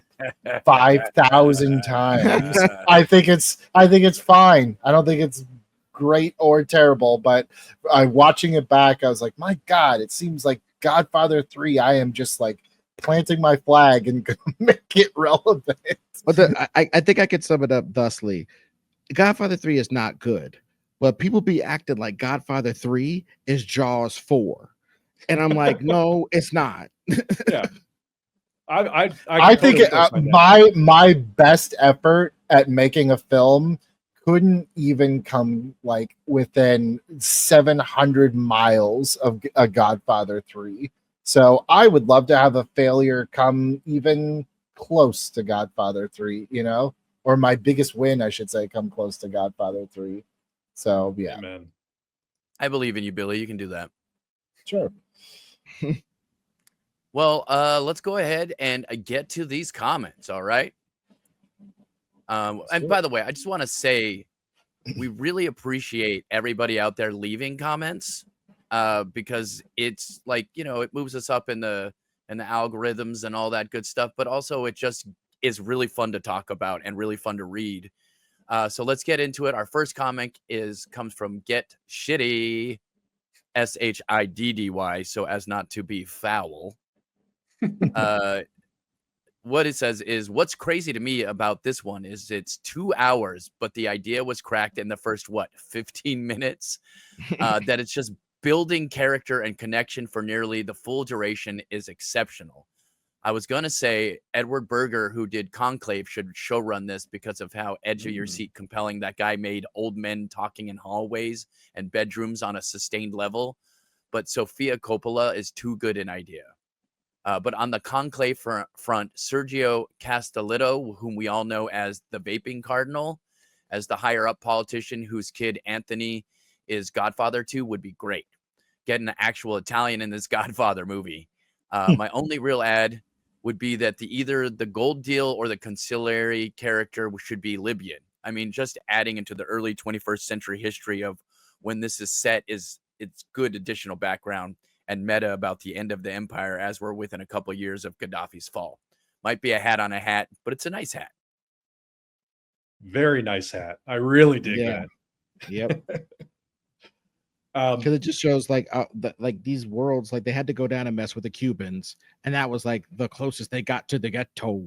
5,000 times. I think it's fine. I don't think it's great or terrible, but watching it back, I was like, my God, it seems like Godfather 3, I am just like planting my flag and gonna make it relevant. But I think I could sum it up thusly. Godfather 3 is not good, but people be acting like Godfather 3 is Jaws 4. And I'm like, no, it's not. Yeah. I think my best effort at making a film couldn't even come like within 700 miles of a Godfather 3. So I would love to have a failure come even close to Godfather 3, you know, or my biggest win, I should say, come close to Godfather 3. So yeah. Amen. I believe in you, Billy. You can do that. Sure. Well, let's go ahead and get to these comments. All right. And by the way, I just want to say we really appreciate everybody out there leaving comments because it's like, you know, it moves us up in the algorithms and all that good stuff. But also it just is really fun to talk about and really fun to read. So let's get into it. Our first comment comes from Get Shitty, SHIDDY, so as not to be foul. What it says is, what's crazy to me about this one is it's 2 hours, but the idea was cracked in the first 15 minutes. That it's just building character and connection for nearly the full duration is exceptional. I was gonna say Edward Berger, who did Conclave, should showrun this because of how edge of your seat compelling that guy made old men talking in hallways and bedrooms on a sustained level. But Sofia Coppola is too good an idea. But on the Conclave front, Sergio Castellitto, whom we all know as the Vaping Cardinal, as the higher up politician whose kid Anthony is Godfather to, would be great. Getting an actual Italian in this Godfather movie. My only real ad would be that either the gold deal or the conciliary character should be Libyan. I mean, just adding into the early 21st century history of when this is set it's good additional background and meta about the end of the empire as we're within a couple of years of Gaddafi's fall. Might be a hat on a hat, but it's a nice hat. Very nice hat. I really dig that. Yep. Because it just shows like these worlds, like they had to go down and mess with the Cubans, and that was like the closest they got to the ghetto.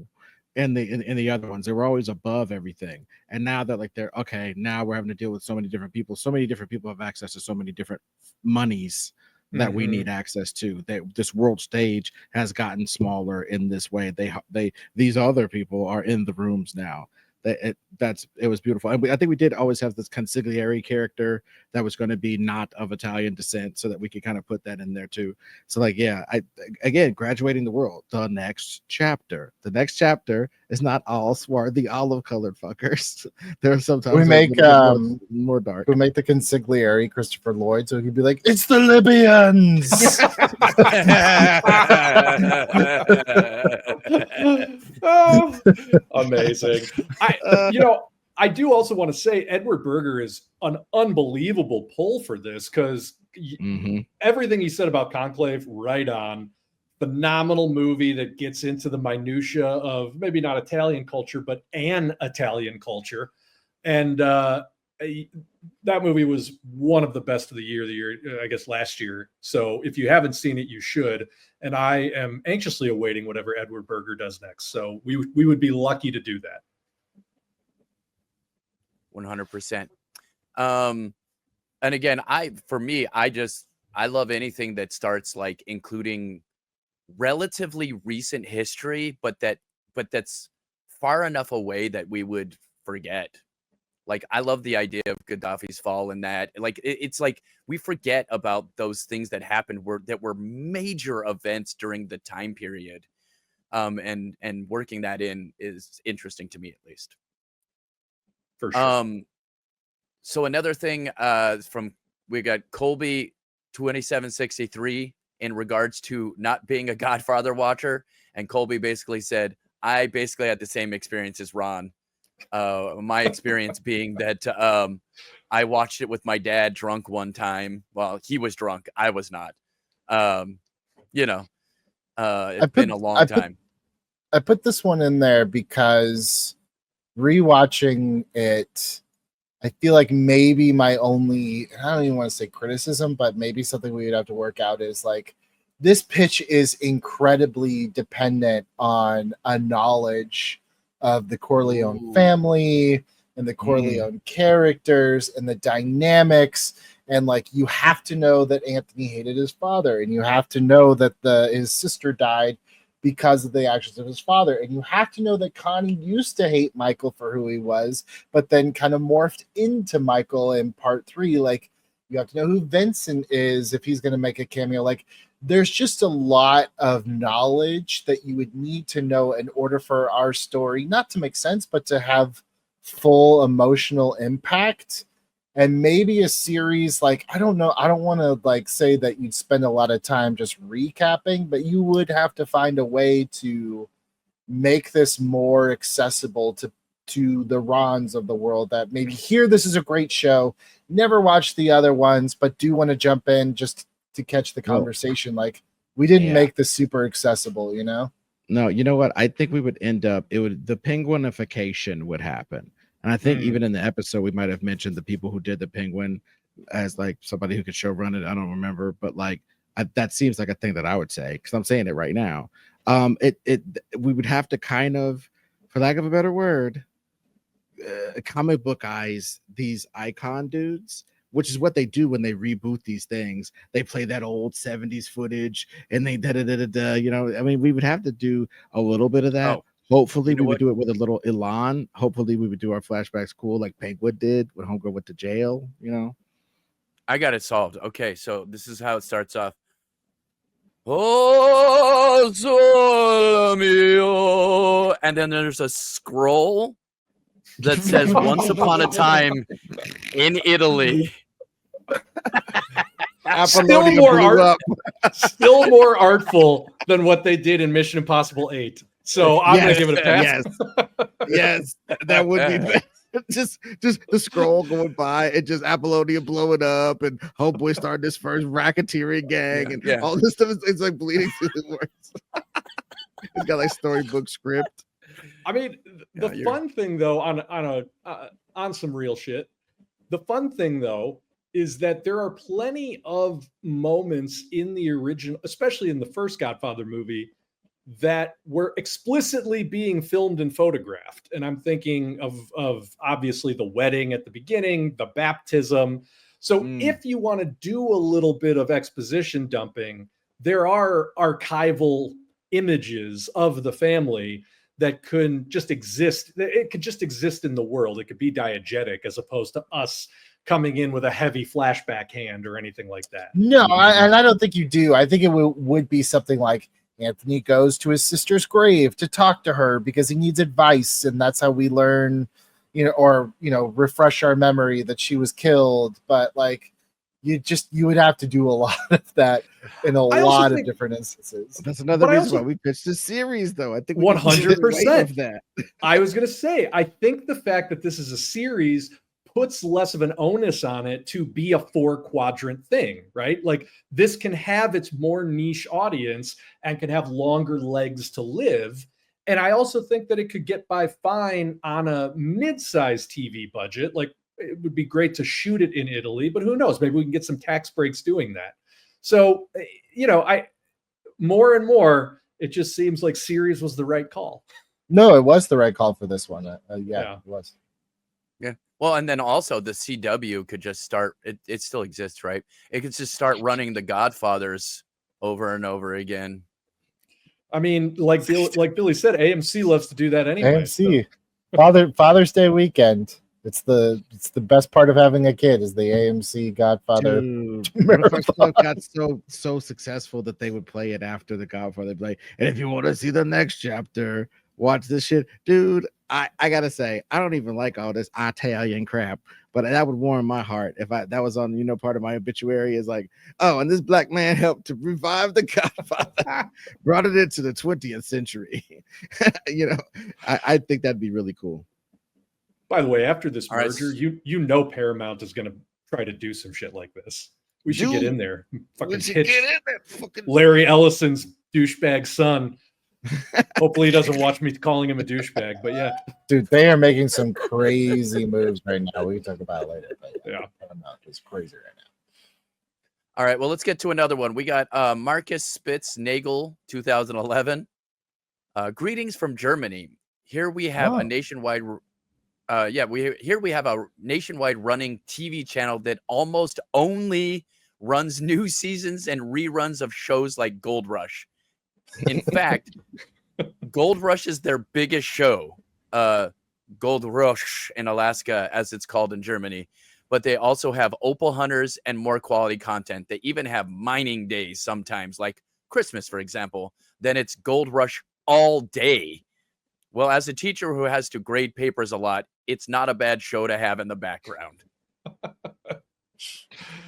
And the other ones, they were always above everything. And now that like they're okay, now we're having to deal with so many different people. So many different people have access to so many different monies that we need access to. This world stage has gotten smaller in this way. These other people are in the rooms now. It was beautiful. And I think we did always have this consigliere character that was going to be not of Italian descent, so that we could kind of put that in there too. So like, yeah, again, graduating the world. The next chapter is not all swarthy olive colored fuckers. There are sometimes We make more dark. we make the consigliere Christopher Lloyd, so he could be like, "It's the Libyans." Oh, amazing. I do also want to say Edward Berger is an unbelievable pull for this, because everything he said about Conclave, right on. Phenomenal movie that gets into the minutia of maybe not Italian culture, but an Italian culture. And that movie was one of the best of the year, I guess last year. So if you haven't seen it, you should. And I am anxiously awaiting whatever Edward Berger does next. So we would be lucky to do that. 100%. And again, I love anything that starts like including relatively recent history, but that's far enough away that we would forget. Like, I love the idea of Gaddafi's fall, and that like it's like we forget about those things that happened that were major events during the time period. And working that in is interesting to me, at least. For sure. So another thing we got Colby 2763 in regards to not being a Godfather watcher, and Colby basically said, I basically had the same experience as Ron. My experience being that I watched it with my dad drunk one time. Well, he was drunk, I was not. It's been a long time. I put this one in there because rewatching it, I feel like maybe my only, I don't even want to say criticism, but maybe something we would have to work out is like, this pitch is incredibly dependent on a knowledge of the Corleone family and the Corleone characters and the dynamics. And like, you have to know that Anthony hated his father, and you have to know that his sister died because of the actions of his father. And you have to know that Connie used to hate Michael for who he was, but then kind of morphed into Michael in part 3. Like, you have to know who Vincent is if he's going to make a cameo. Like, there's just a lot of knowledge that you would need to know in order for our story not to make sense, but to have full emotional impact. And maybe a series, like, I don't know, I don't want to like say that you'd spend a lot of time just recapping, but you would have to find a way to make this more accessible to the Rons of the world that maybe hear this is a great show, never watched the other ones, but do want to jump in just to catch the conversation. Like, we didn't make this super accessible, you know? No, you know what? I think we would end up, the penguinification would happen. And I think even in the episode, we might have mentioned the people who did the penguin as like somebody who could show run it. I don't remember, but like that seems like a thing that I would say, because I'm saying it right now. We would have to kind of, for lack of a better word, comic book eyes these icon dudes, which is what they do when they reboot these things. They play that old 70s footage and they you know, I mean, we would have to do a little bit of that. Hopefully we would do it with a little elan. Hopefully we would do our flashbacks cool like Penguin did when Homegirl went to jail, you know. I got it solved. Okay, so this is how it starts off. Oh, sole mio. And then there's a scroll that says once upon a time in Italy. Still more artful than what they did in Mission Impossible 8. So I'm gonna give it a pass. Yes, that would be best. Just the scroll going by and just Apollonia blowing up and Homeboy starting this first racketeering gang and all this stuff. It's like bleeding through the words. It's got like storybook script. I mean, the fun thing though, on some real shit, the fun thing though is that there are plenty of moments in the original, especially in the first Godfather movie, that were explicitly being filmed and photographed. And I'm thinking of obviously the wedding at the beginning, the baptism. So if you want to do a little bit of exposition dumping, there are archival images of the family that could just exist. It could just exist in the world. It could be diegetic as opposed to us coming in with a heavy flashback hand or anything like that. No, and I don't think you do. I think it would be something like Anthony goes to his sister's grave to talk to her because he needs advice, and that's how we learn, or refresh our memory that she was killed. But like, you would have to do a lot of that in a lot of different instances. That's another reason why we pitched the series, though. I think 100% of that. I was going to say, I think the fact that this is a series puts less of an onus on it to be a 4-quadrant thing, right? Like this can have its more niche audience and can have longer legs to live. And I also think that it could get by fine on a mid-sized TV budget. Like it would be great to shoot it in Italy, but who knows? Maybe we can get some tax breaks doing that. So, more and more, it just seems like series was the right call. No, it was the right call for this one. Yeah, it was. Yeah. Well, and then also the CW could just start. It still exists, right? It could just start running the Godfathers over and over again. I mean, like Billy said, AMC loves to do that anyway. AMC, Father's Day weekend. It's the best part of having a kid is the AMC Godfather. Dude, the first one got so successful that they would play it after the Godfather. They'd be like, and if you want to see the next chapter, watch this shit, dude. I gotta say, I don't even like all this Italian crap, but that would warm my heart if that was on part of my obituary is like, oh, and this black man helped to revive the Godfather, brought it into the 20th century. I think that'd be really cool. By the way, after this merger, Paramount is going to try to do some shit like this. We should get in there. Fucking pitch Larry Ellison's douchebag son. Hopefully he doesn't watch me calling him a douchebag, but yeah. Dude, they are making some crazy moves right now. We can talk about it later. But yeah, Paramount is crazy right now. All right, well, let's get to another one. We got Marcus Spitz Nagel, 2011. Greetings from Germany. Here we have a nationwide we have a nationwide running TV channel that almost only runs new seasons and reruns of shows like Gold Rush. In fact, Gold Rush is their biggest show. Gold Rush in Alaska, as it's called in Germany. But they also have Opal Hunters and more quality content. They even have mining days sometimes, like Christmas, for example. Then it's Gold Rush all day. Well, as a teacher who has to grade papers a lot, it's not a bad show to have in the background.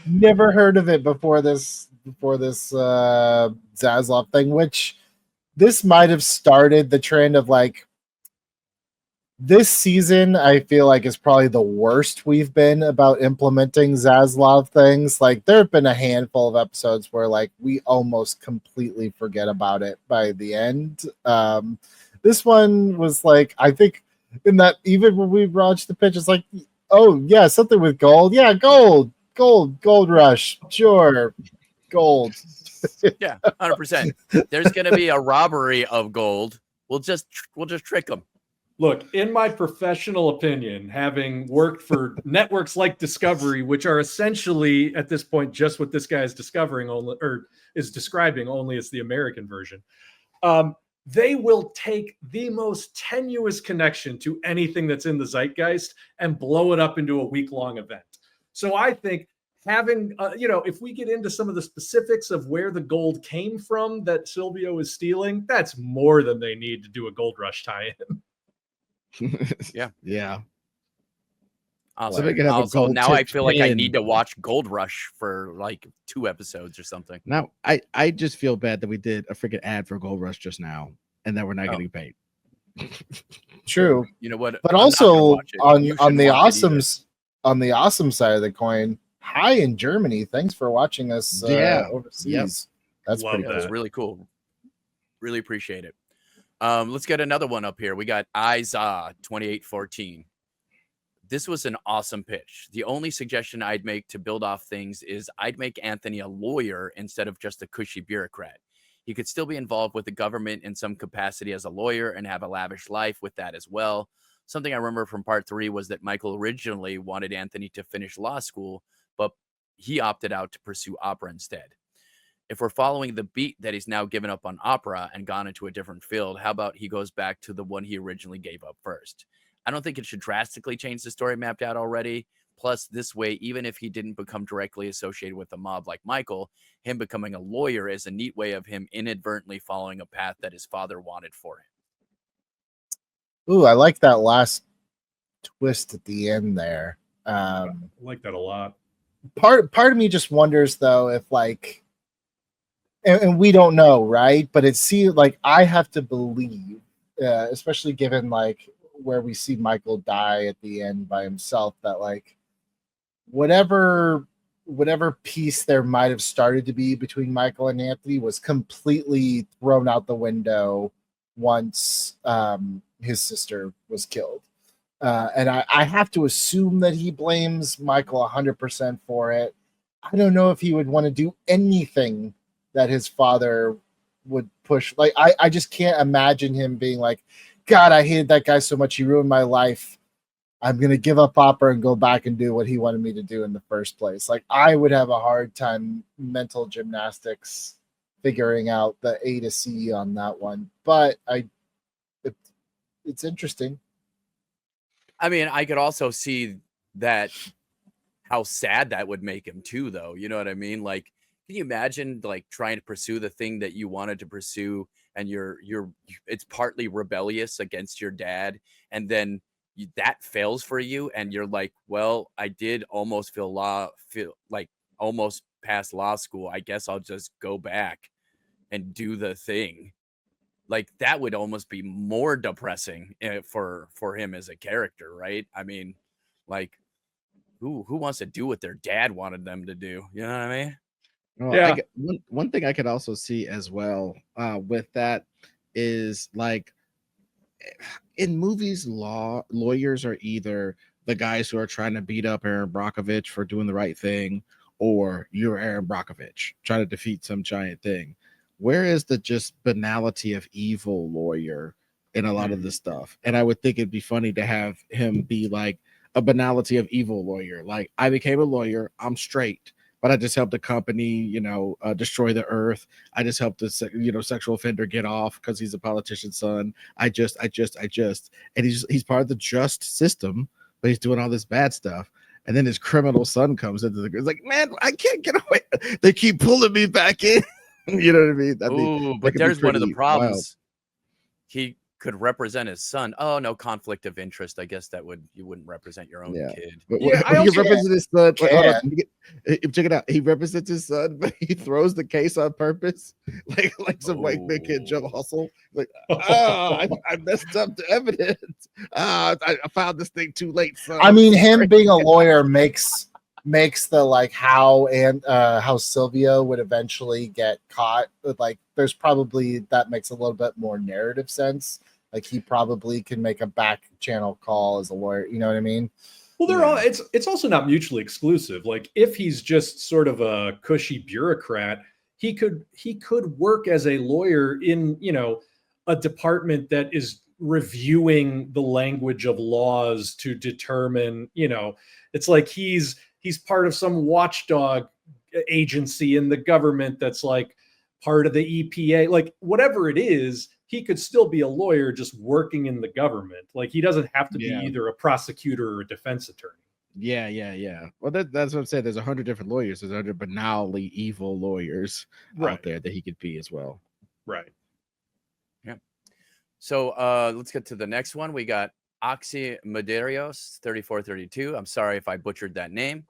Never heard of it before this Zaslav thing, which this might have started the trend of like this season. I feel like is probably the worst we've been about implementing Zaslav things. Like there have been a handful of episodes where like we almost completely forget about it by the end. This one was like, I think in that even when we watched the pitch, it's like, oh yeah, something with gold. Yeah, gold rush. Sure. Gold. Yeah, 100%. There's going to be a robbery of gold. We'll just trick them. Look, in my professional opinion, having worked for networks like Discovery, which are essentially at this point just what this guy is describing only as the American version. They will take the most tenuous connection to anything that's in the zeitgeist and blow it up into a week-long event. So I think having, if we get into some of the specifics of where the gold came from that Silvio is stealing, that's more than they need to do a Gold Rush tie-in. Yeah. Awesome. Also, now I feel like I need to watch Gold Rush for like 2 episodes or something. Now, I just feel bad that we did a freaking ad for Gold Rush just now and that we're not getting paid. True. You know what? But also on the awesome side of the coin, hi in Germany. Thanks for watching us overseas. Yep. That's pretty cool. That's really cool. Really appreciate it. Let's get another one up here. We got Iza 2814. This was an awesome pitch. The only suggestion I'd make to build off things is I'd make Anthony a lawyer instead of just a cushy bureaucrat. He could still be involved with the government in some capacity as a lawyer and have a lavish life with that as well. Something I remember from part 3 was that Michael originally wanted Anthony to finish law school, but he opted out to pursue opera instead. if we're following the beat that he's now given up on opera and gone into a different field, how about he goes back to the one he originally gave up first? I don't think it should drastically change the story mapped out already. Plus, this way, even if he didn't become directly associated with the mob like Michael, him becoming a lawyer is a neat way of him inadvertently following a path that his father wanted for him. Ooh, I like that last twist at the end there. I like that a lot. Part of me just wonders though if like, and we don't know, right? But it seems like I have to believe, especially given like where we see Michael die at the end by himself, that like whatever peace there might have started to be between Michael and Anthony was completely thrown out the window once his sister was killed. And I have to assume that he blames Michael 100% for it. I don't know if he would want to do anything that his father would push. Like, I just can't imagine him being like, God, I hated that guy so much. He ruined my life. I'm going to give up opera and go back and do what he wanted me to do in the first place. Like, I would have a hard time mental gymnastics figuring out the A to C on that one. But it's interesting. I mean, I could also see that how sad that would make him too, though. You know what I mean? Like, can you imagine like trying to pursue the thing that you wanted to pursue, and it's partly rebellious against your dad, and then that fails for you, and you're like, well, I did almost feel like almost past law school. I guess I'll just go back and do the thing. Like, that would almost be more depressing for him as a character, right? I mean, like, who wants to do what their dad wanted them to do? You know what I mean? Well, Yeah. one thing I could also see as well with that is like in movies, lawyers are either the guys who are trying to beat up Aaron Brockovich for doing the right thing, or you're Aaron Brockovich trying to defeat some giant thing. Where is the just banality of evil lawyer in a lot of this stuff? And I would think it'd be funny to have him be like a banality of evil lawyer. Like, I became a lawyer, I'm straight, but I just helped a company, destroy the earth. I just helped a sexual offender get off because he's a politician's son. I just, and he's part of the just system, but he's doing all this bad stuff. And then his criminal son comes into the group. It's like, man, I can't get away. They keep pulling me back in. You know what I mean? Ooh, but there's one of the problems. Wild. He could represent his son. Oh, no conflict of interest. I guess you wouldn't represent your own kid. But he represents his son. Like, hold on, check it out. He represents his son, but he throws the case on purpose, like some white man kid Joe Hustle. Like, I messed up the evidence. I found this thing too late, son. I mean, him being a lawyer makes the like how Silvio would eventually get caught. Like, there's probably that makes a little bit more narrative sense. Like, he probably can make a back channel call as a lawyer. You know what I mean? Well, it's also not mutually exclusive. Like, if he's just sort of a cushy bureaucrat, he could work as a lawyer in a department that is reviewing the language of laws to determine. It's like he's part of some watchdog agency in the government that's like part of the EPA, like whatever it is, he could still be a lawyer just working in the government. Like, he doesn't have to be either a prosecutor or a defense attorney. Yeah. Well, that's what I'm saying. There's 100 different lawyers. There's 100 banally evil lawyers out there that he could be as well. Right. Yeah. So let's get to the next one. We got Oxy Medeiros 3432. I'm sorry if I butchered that name.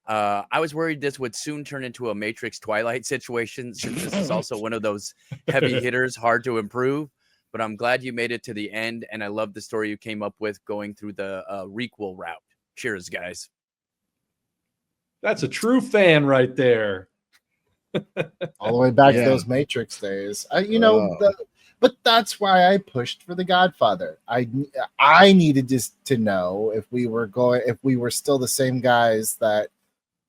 I was worried this would soon turn into a Matrix Twilight situation, since this is also one of those heavy hitters, hard to improve. But I'm glad you made it to the end, and I love the story you came up with going through the requel route. Cheers, guys. That's a true fan right there. All the way back to those Matrix days. But that's why I pushed for the Godfather. I needed to know if we were still the same guys that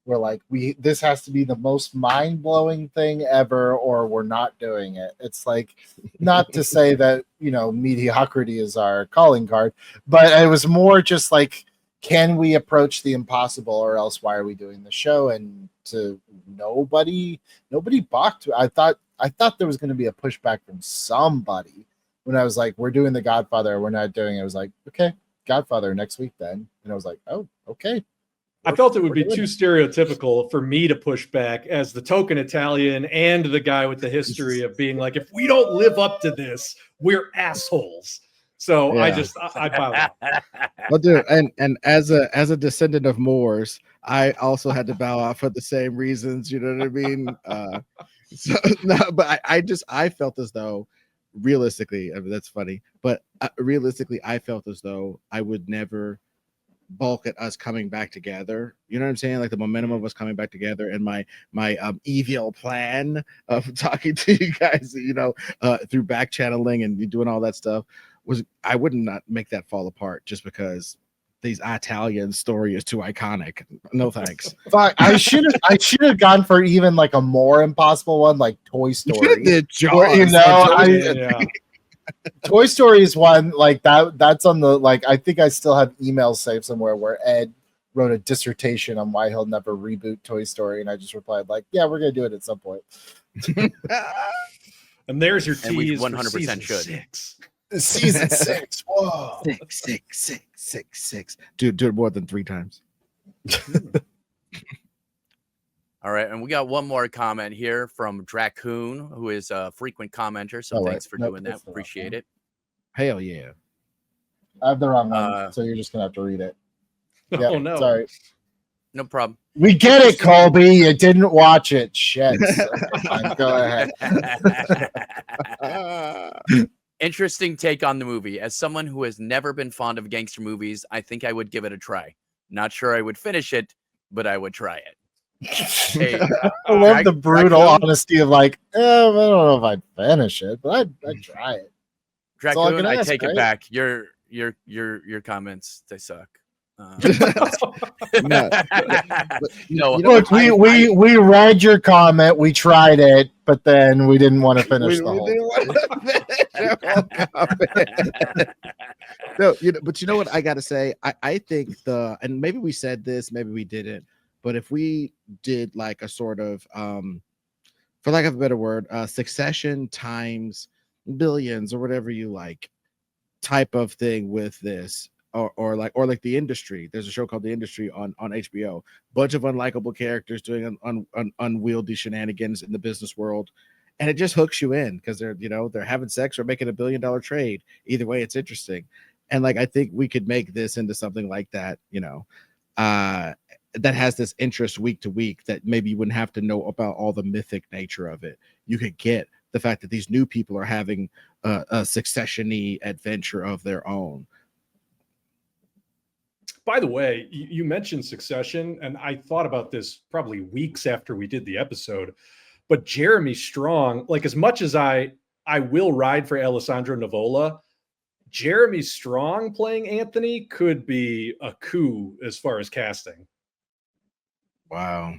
were like, this has to be the most mind-blowing thing ever, or we're not doing it. It's like, not to say that mediocrity is our calling card, but it was more just like, can we approach the impossible, or else why are we doing the show? And to nobody balked. I thought there was going to be a pushback from somebody when I was like, we're doing the Godfather, we're not doing it. I was like, okay, Godfather next week then. And I was like, oh, okay. I felt it would be too stereotypical for me to push back as the token Italian and the guy with the history of being like, if we don't live up to this, we're assholes. So Yeah. I bow out. Well, dude, and as a descendant of Moors, I also had to bow out for the same reasons. You know what I mean? So no, but I felt as though realistically, I mean, that's funny, but realistically, I felt as though I would never bulk at us coming back together. You know what I'm saying? Like the momentum of us coming back together, and my evil plan of talking to you guys, you know, through back channeling and doing all that stuff was, I would not make that fall apart just because these Italian story is too iconic. No thanks. Fuck, I should have gone for even like a more impossible one, like Toy Story. Did Or, you know, Toy Story is one like that. That's on the like. I think I still have emails saved somewhere where Ed wrote a dissertation on why he'll never reboot Toy Story, and I just replied like, "Yeah, we're gonna do it at some point." And there's your tease. And we for 100% should. 6. Season 6. Whoa. Six. Do it more than 3 times. All right, and we got one more comment here from Dracoon, who is a frequent commenter. So Oh, thanks right. for Nope, doing that. that's the wrong Appreciate one. it. Hell yeah. I have the wrong one, so you're just gonna have to read it. Yeah, Oh no. sorry. No problem. We get it, Colby. You didn't watch it. Shit. Fine, go ahead. Interesting take on the movie. As someone who has never been fond of gangster movies, I think I would give it a try. Not sure I would finish it, but I would try it. Hey, I love the brutal Dracoon? honesty of like, I don't know if I'd finish it, but I'd try it. That's all I Dracoon, can I ask, take it right? back. Your comments, they suck. No, No, Look, we read your comment, we tried it, but then we didn't want to finish the whole. No, but you know what I gotta say? I think and maybe we said this, maybe we didn't, but if we did like a sort of for lack of a better word, Succession times billions or whatever you like type of thing with this, or like The Industry. There's a show called The Industry on HBO. Bunch of unlikable characters doing unwieldy shenanigans in the business world, and it just hooks you in because they're having sex or making $1 billion trade. Either way, it's interesting. And like I think we could make this into something like that, that has this interest week to week that maybe you wouldn't have to know about all the mythic nature of it. You could get the fact that these new people are having a succession-y adventure of their own. By the way, you mentioned Succession, and I thought about this probably weeks after we did the episode. But Jeremy Strong, like as much as I will ride for Alessandro Nivola, Jeremy Strong playing Anthony could be a coup as far as casting. Wow.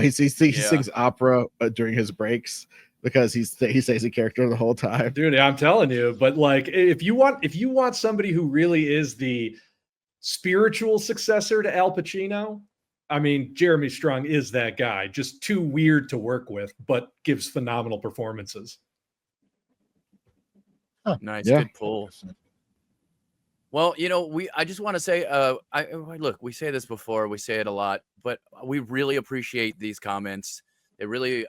He sings opera during his breaks because he stays a character the whole time. Dude, I'm telling you. But like, if you want somebody who really is the spiritual successor to Al Pacino, I mean, Jeremy Strong is that guy. Just too weird to work with, but gives phenomenal performances. Huh. Nice, Yeah. good pull. Well, I just want to say, look, we say this before, we say it a lot, but we really appreciate these comments. They really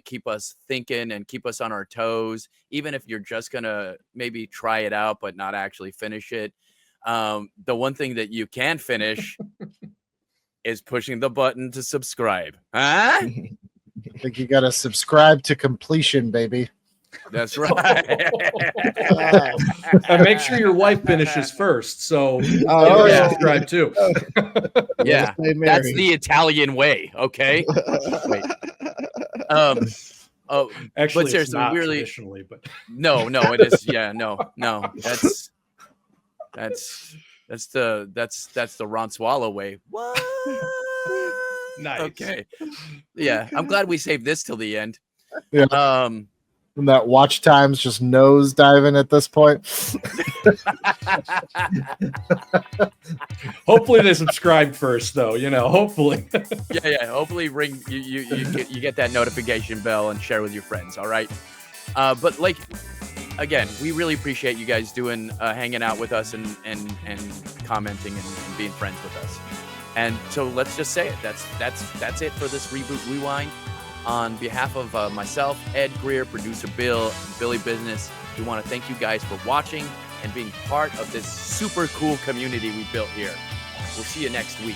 keep us thinking and keep us on our toes, even if you're just gonna maybe try it out but not actually finish it. The one thing that you can finish is pushing the button to subscribe. Huh? I think you gotta subscribe to completion, baby. That's right. And make sure your wife finishes first. So yeah. subscribe too. Yeah, that's the Italian way. Okay. Wait. Actually, but seriously, it's not really, traditionally, but no, it is. Yeah, no. That's the Ron Swallow way. What? nice. Okay. Yeah, I'm glad we saved this till the end. Yeah. And that watch time's just nose diving at this point. Hopefully they subscribed first, though. Hopefully. Yeah. Hopefully, you get that notification bell and share with your friends. All right. But like, again, we really appreciate you guys hanging out with us and commenting and being friends with us. And so let's just say it. That's it for this Reboot Rewind. On behalf of myself, Ed Greer, producer Bill, and Billy Business, we want to thank you guys for watching and being part of this super cool community we built here. We'll see you next week.